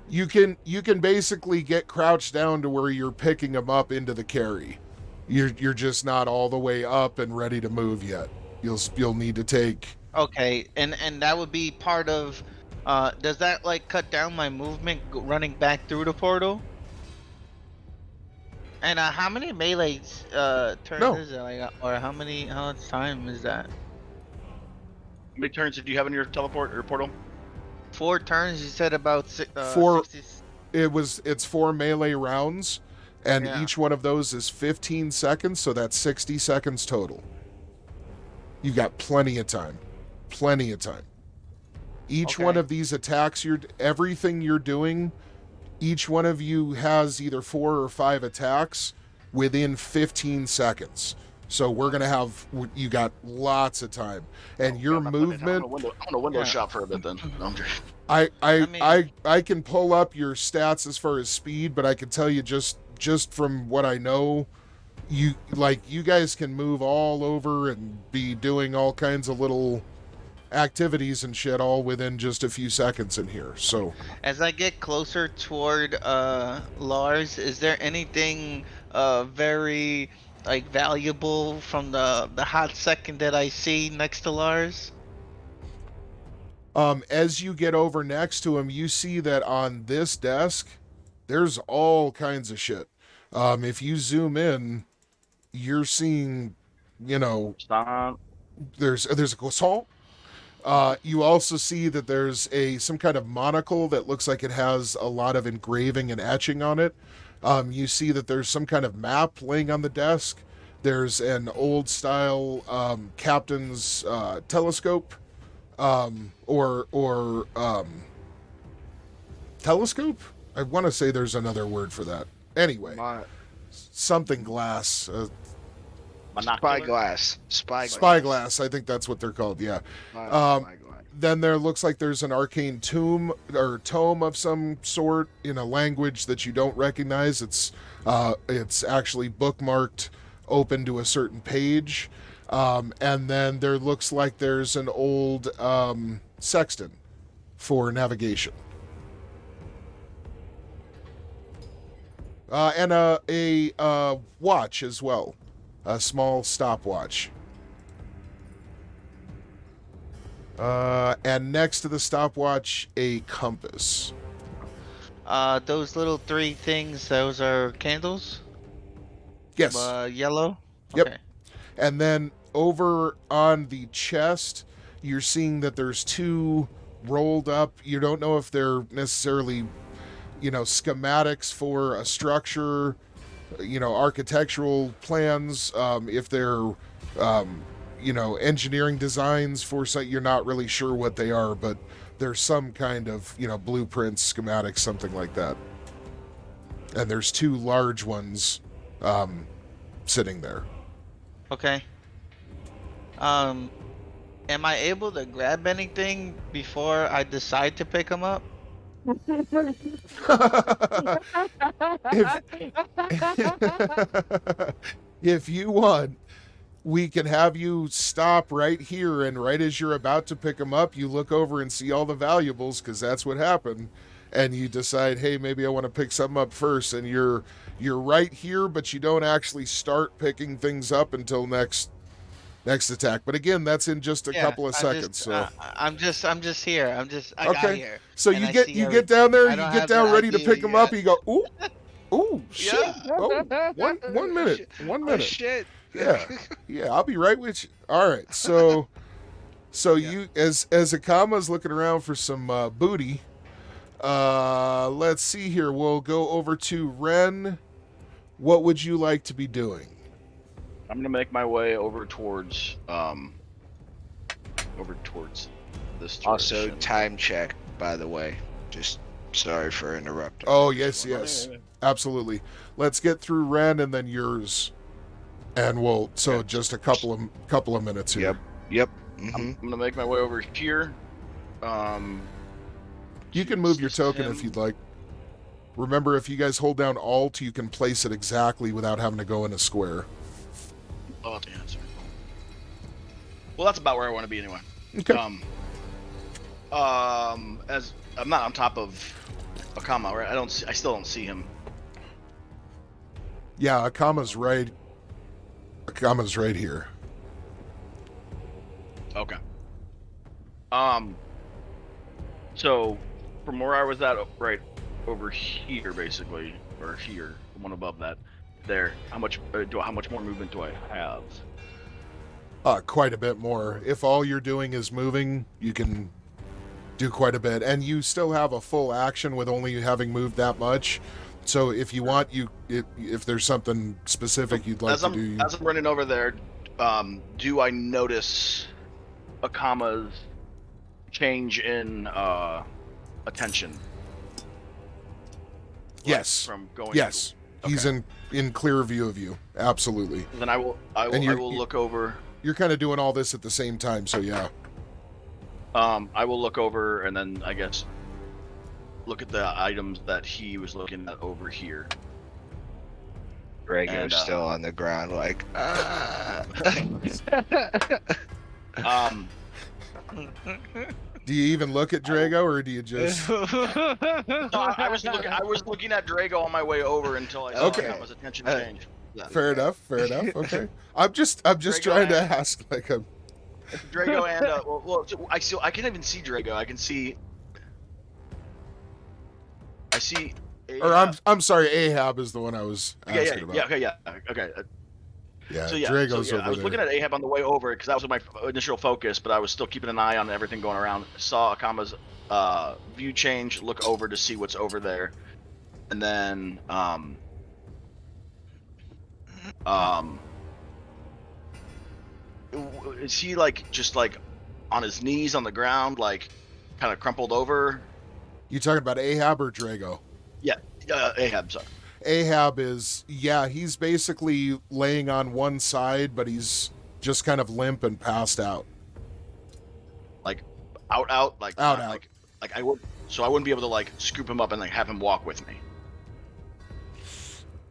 You can basically get crouched down to where you're picking him up into the carry. You're just not all the way up and ready to move yet. You'll need to take. Okay, and that would be part of. Does that like cut down my movement running back through the portal? And how many melee turns is it? Like, or how much time is that? How many turns did you have in your teleport or portal? 4 turns. You said about 4. 60... It's 4 melee rounds, and each one of those is 15 seconds, so that's 60 seconds total. You've got plenty of time. Plenty of time. Each one of these attacks, everything you're doing, each one of you has either 4 or 5 attacks within 15 seconds. So we're gonna have, you got lots of time, and your movement. I'm gonna window shop for a bit then. No, I can pull up your stats as far as speed, but I can tell you just from what I know, you guys can move all over and be doing all kinds of little activities and shit all within just a few seconds in here. So as I get closer toward Lars, is there anything very like valuable from the hot second that I see next to Lars? As you get over next to him, you see that on this desk there's all kinds of shit. If you zoom in, you're seeing, Stop. there's a croissant. You also see that there's some kind of monocle that looks like it has a lot of engraving and etching on it. You see that there's some kind of map laying on the desk. There's an old style captain's telescope, or telescope. I want to say there's another word for that. Anyway, something glass. Spyglass. I think that's what they're called. Yeah. Then there looks like there's an arcane tomb or tome of some sort in a language that you don't recognize. It's actually bookmarked, open to a certain page, and then there looks like there's an old sextant for navigation, and a watch as well. A small stopwatch. And next to the stopwatch, a compass. Those little 3 things, those are candles? Yes. Yellow? Yep. Okay. And then over on the chest, you're seeing that there's 2 rolled up. You don't know if they're necessarily, schematics for a structure, architectural plans, if they're, engineering designs for something. You're not really sure what they are, but there's some kind of, blueprints, schematics, something like that. And there's 2 large ones sitting there. Okay. Am I able to grab anything before I decide to pick them up? If you want, we can have you stop right here, and right as you're about to pick them up, you look over and see all the valuables, because that's what happened, and you decide, hey, maybe I want to pick something up first, and you're right here, but you don't actually start picking things up until next attack. But again, that's in just a couple of seconds. So I'm just here. I got here. So you get down there, you get down ready to pick them up, and you go, ooh, shit. Yeah. Oh, one minute. Oh, shit. Yeah, I'll be right with you. All right, so you, as Akama's looking around for some booty, let's see here. We'll go over to Ren. What would you like to be doing? I'm gonna make my way over towards this direction. Also, time check, by the way. Just sorry for interrupting. Oh, yes. Absolutely. Let's get through Ren and then yours. And just a couple of minutes here. Yep. I'm gonna make my way over here. You can move your token if you'd like. Remember, if you guys hold down Alt, you can place it exactly without having to go in a square. Oh, damn, that's right. Well, that's about where I want to be anyway. Okay. As I'm not on top of Akama, right? I still don't see him. Yeah, Akama's right here. Okay. So from where I was at, right over here, basically, or here, the one above that, there. How much more movement do I have? Quite a bit more. If all you're doing is moving, you can do quite a bit, and you still have a full action with only having moved that much. So if you want, if there's something specific you'd like to do. As I'm running over there, do I notice Akama's change in attention? Yes. From going. Yes. Okay. He's in clear view of you. Absolutely. Then I will look over. You're kind of doing all this at the same time, so yeah. I will look over and then I guess look at the items that he was looking at over here. Drago's still on the ground, like. Do you even look at Drago, or do you just? No, I was looking at Drago on my way over until I saw his attention change. Yeah. Fair enough. Okay. I'm just Drago trying to ask, like a. Drago and I can't even see Drago. I see. Or I'm sorry, Ahab is the one I was asking about. Okay. Yeah, So Drago's over I was looking at Ahab on the way over because that was my initial focus, but I was still keeping an eye on everything going around. Saw Akama's view change, look over to see what's over there, and then is he just on his knees on the ground, like kind of crumpled over? You talking about Ahab or Drago? Yeah, Ahab. Sorry. Ahab he's basically laying on one side, but he's just kind of limp and passed out. Like out. Like I wouldn't be able to scoop him up and have him walk with me.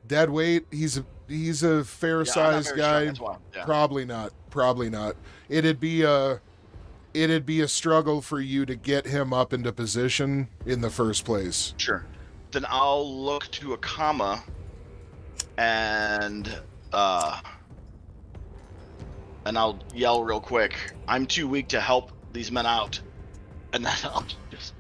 Dead weight. He's a fair-sized guy. Yeah. Probably not. It'd be a struggle for you to get him up into position in the first place. Sure. Then I'll look to Akama and I'll yell real quick, I'm too weak to help these men out. And then I'll just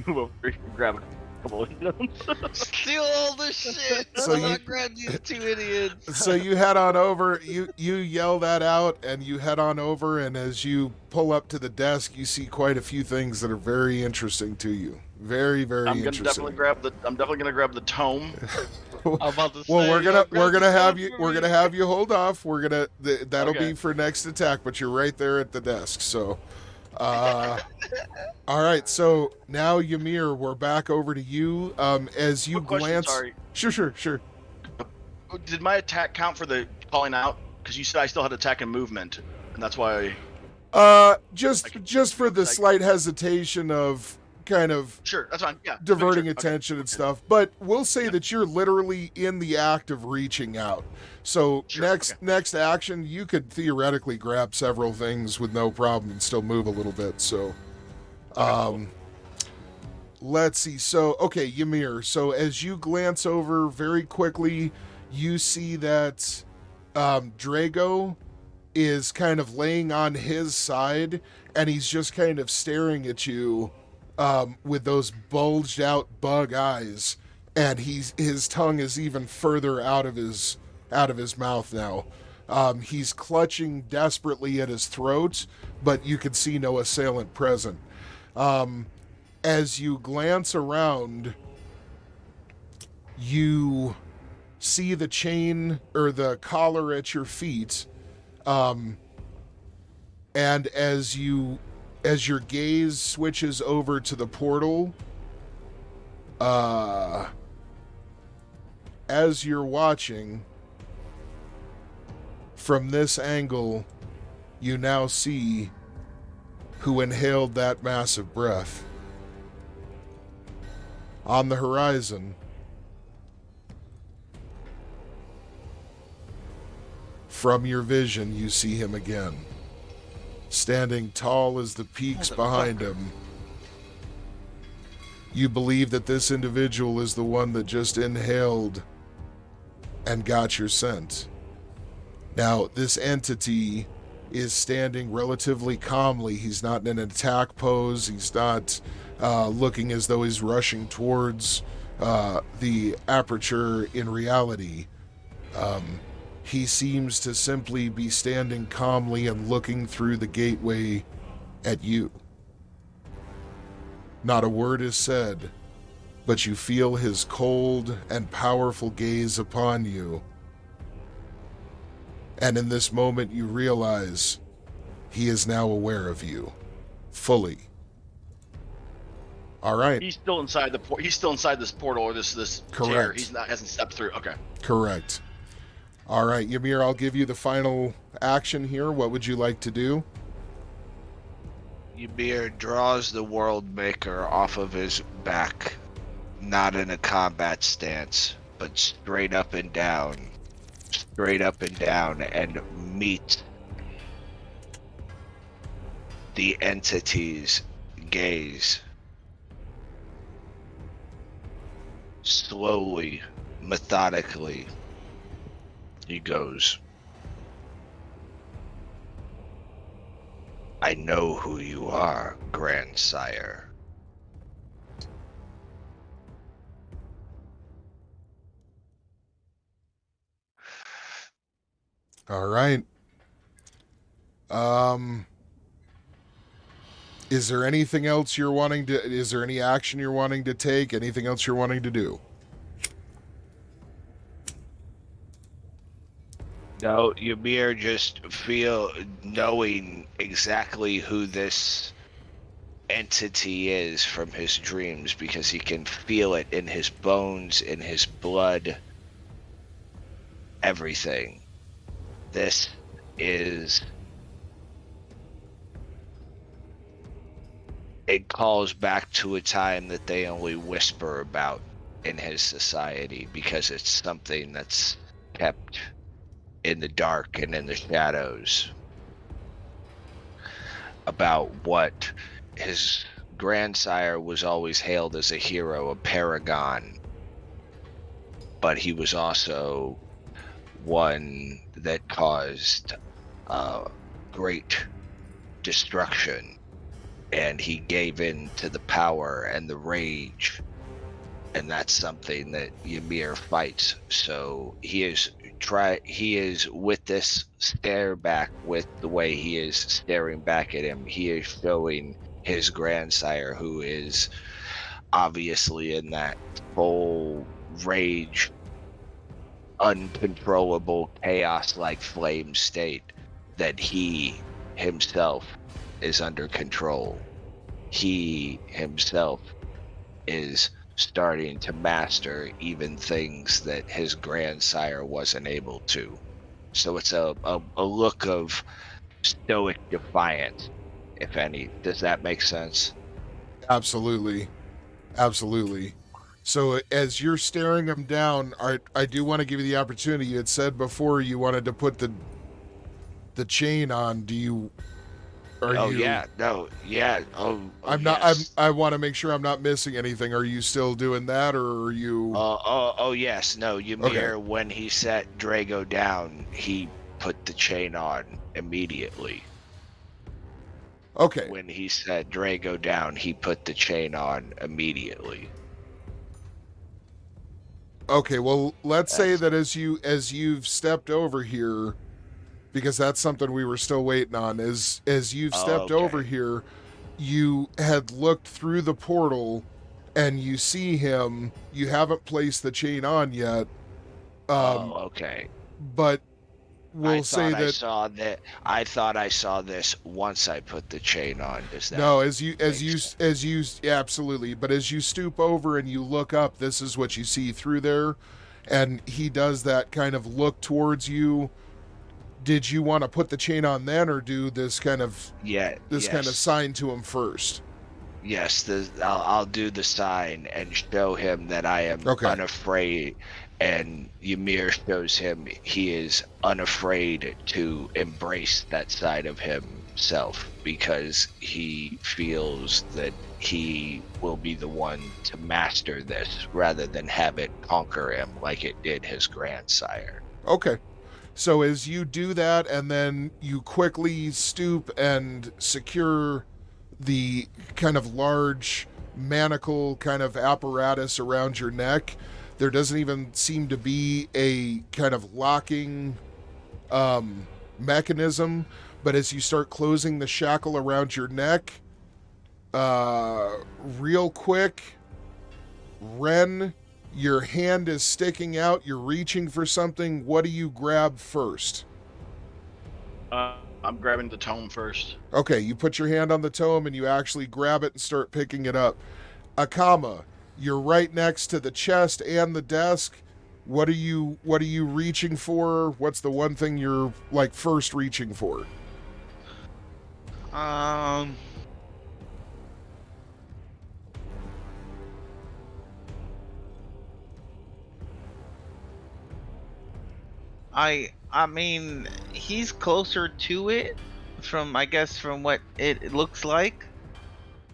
move over and grab a couple of them. Steal all the shit! So I grabbed these two idiots. So you head on over, you yell that out, and you head on over, and as you pull up to the desk, you see quite a few things that are very interesting to you. Very, very interesting. I'm definitely gonna grab the tome. I'm about to say, well, we're gonna have you hold off. That'll be for next attack, but you're right there at the desk. So, all right. So now Ymir, we're back over to you. As you glance. Sorry. Sure. Did my attack count for the calling out? Because you said I still had attack and movement, and that's why. Just for the slight hesitation of kind of sure, that's fine. Yeah, diverting attention and stuff. But we'll say that you're literally in the act of reaching out. So next action, you could theoretically grab several things with no problem and still move a little bit. So, let's see. So, okay, Ymir. So as you glance over very quickly, you see that Drago is kind of laying on his side, and he's just kind of staring at you with those bulged out bug eyes, and his tongue is even further out of his mouth now. He's clutching desperately at his throat, but you can see no assailant present. As you glance around, you see the chain or the collar at your feet, and as your gaze switches over to the portal, as you're watching, From this angle, you now see who inhaled that massive breath. On the horizon, from your vision, you see him again, standing tall as the peaks behind him. You believe that this individual is the one that just inhaled and got your scent. Now, this entity is standing relatively calmly. He's not in an attack pose. He's not looking as though he's rushing towards the aperture in reality. He seems to simply be standing calmly and looking through the gateway at you. Not a word is said, but you feel his cold and powerful gaze upon you. And in this moment, you realize he is now aware of you, fully. All right. He's still inside the He's still inside this portal or this Correct. tear. He's not hasn't stepped through. Okay. Correct. All right, Ymir, I'll give you the final action here. What would you like to do? Ymir draws the World Maker off of his back, not in a combat stance, but straight up and down, and meets the entity's gaze. Slowly, methodically, he goes, "I know who you are, grandsire." All right. Is there anything else you're wanting to... Is there any action you're wanting to take? Anything else you're wanting to do? No, Ymir just knowing exactly who this entity is from his dreams, because he can feel it in his bones, in his blood, everything. This is... It calls back to a time that they only whisper about in his society, because it's something that's kept in the dark and in the shadows, about what his grandsire was always hailed as a hero, a paragon, but he was also one that caused great destruction, and he gave in to the power and the rage, and that's something that Ymir fights. So he is with this stare back, with the way he is staring back at him, he is showing his grandsire, who is obviously in that full rage, uncontrollable chaos-like flame state, that he himself is under control. He himself is starting to master even things that his grandsire wasn't able to. So it's a look of stoic defiance, if any. Does that make sense? Absolutely. Absolutely. So as you're staring him down, I do want to give you the opportunity. You had said before you wanted to put the chain on. Do you... Yeah. I want to make sure I'm not missing anything. Are you still doing that, or are you... Yes. No, Ymir, Okay. When he set Drago down, he put the chain on immediately. Okay. When he set Drago down, he put the chain on immediately. Okay, well, let's say that as you've stepped over here, because that's something we were still waiting on, as you've stepped over here, you had looked through the portal and you see him. You haven't placed the chain on yet. Okay. But we'll say that I thought I saw this once I put the chain on. Does that... No, as you yeah, absolutely. But as you stoop over and you look up, this is what you see through there, and he does that kind of look towards you, did you want to put the chain on then, or do this kind of sign to him first? Yes, I'll do the sign and show him that I am unafraid, and Ymir shows him he is unafraid to embrace that side of himself because he feels that he will be the one to master this rather than have it conquer him like it did his grandsire. Okay. So as you do that, and then you quickly stoop and secure the kind of large manacle kind of apparatus around your neck, there doesn't even seem to be a kind of locking mechanism, but as you start closing the shackle around your neck, real quick, Ren, your hand is sticking out, you're reaching for something. What do you grab first? I'm grabbing the tome first. Okay, you put your hand on the tome and you actually grab it and start picking it up. Akama, you're right next to the chest and the desk. What are you reaching for? What's the one thing you're like first reaching for? I mean, he's closer to it from what it looks like.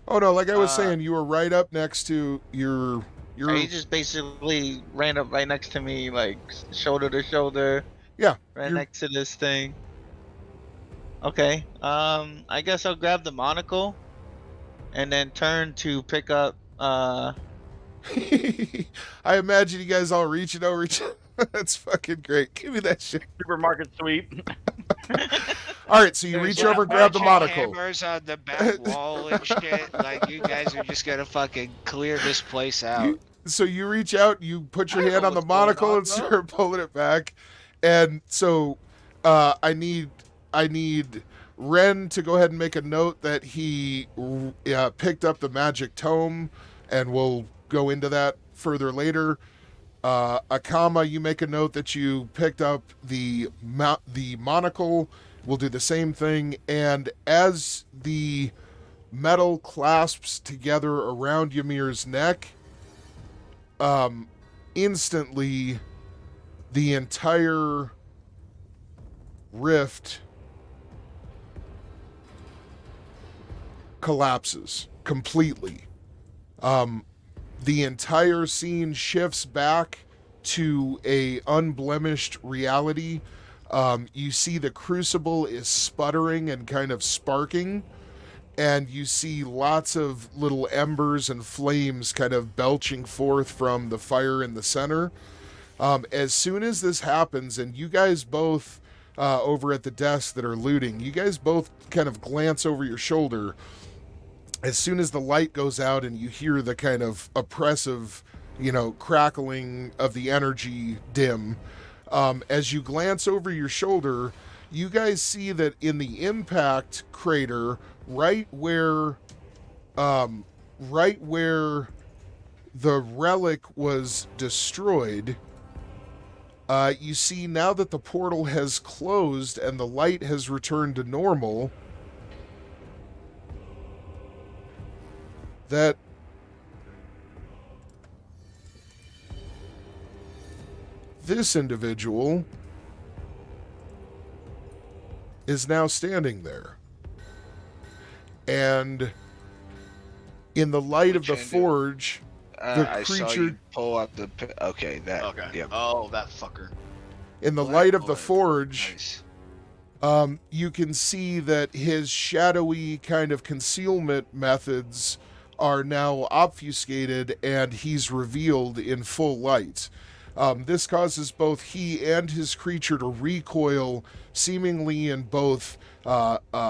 Oh no, like I was saying, you were right up next to your. He just basically ran up right next to me, like shoulder to shoulder. Yeah. Right next to this thing. Okay. I guess I'll grab the monocle, and then turn to pick up. I imagine you guys all reaching over each other. That's fucking great. Give me that shit. Supermarket sweep. All right, so you reach over, grab the monocle. Hammers on the back wall and shit. Like, you guys are just gonna fucking clear this place out. So you reach out, you put your hand on the monocle and start pulling it back. And so I need Ren to go ahead and make a note that he picked up the magic tome, and we'll go into that further later. Akama, you make a note that you picked up the monocle. We'll do the same thing. And as the metal clasps together around Ymir's neck, instantly the entire rift collapses completely. The entire scene shifts back to a unblemished reality. You see the crucible is sputtering and kind of sparking, and you see lots of little embers and flames kind of belching forth from the fire in the center. As soon as this happens, and you guys both over at the desk that are looting, you guys both kind of glance over your shoulder. As soon as the light goes out and you hear the kind of oppressive, crackling of the energy dim, as you glance over your shoulder, you guys see that in the impact crater, right where the relic was destroyed, you see now that the portal has closed and the light has returned to normal, that this individual is now standing there. And in the light of the forge, the I creature... saw you pull up the... Okay, that... Okay. Yep. Oh, that fucker. In the light of the forge... Nice. You can see that his shadowy kind of concealment methods are now obfuscated, and he's revealed in full light. This causes both he and his creature to recoil, seemingly in both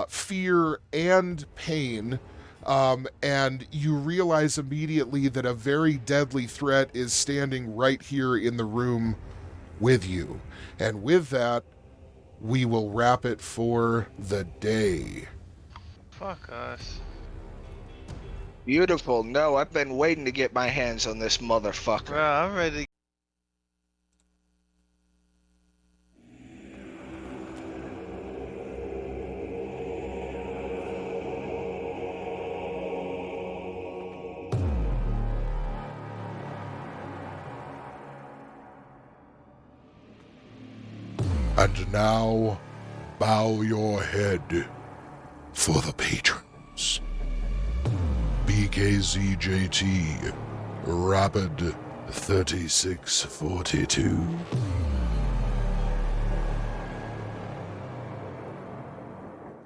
fear and pain, and you realize immediately that a very deadly threat is standing right here in the room with you. And with that, we will wrap it for the day. Fuck us. Beautiful. No, I've been waiting to get my hands on this motherfucker. Bro, I'm ready. And now, bow your head for the patrons. BKZJT, Rapid 3642.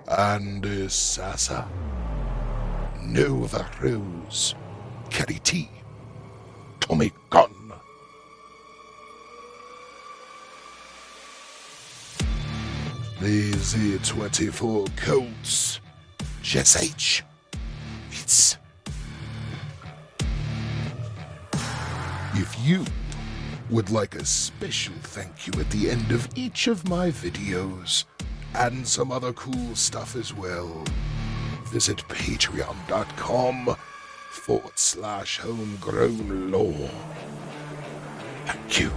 Andy Sasa, Nova Rose, Kelly T, Tommy Gunn, Lazy 24 Colts, Jess H, It's. If you would like a special thank you at the end of each of my videos, and some other cool stuff as well, visit patreon.com/homegrownlore. Thank you.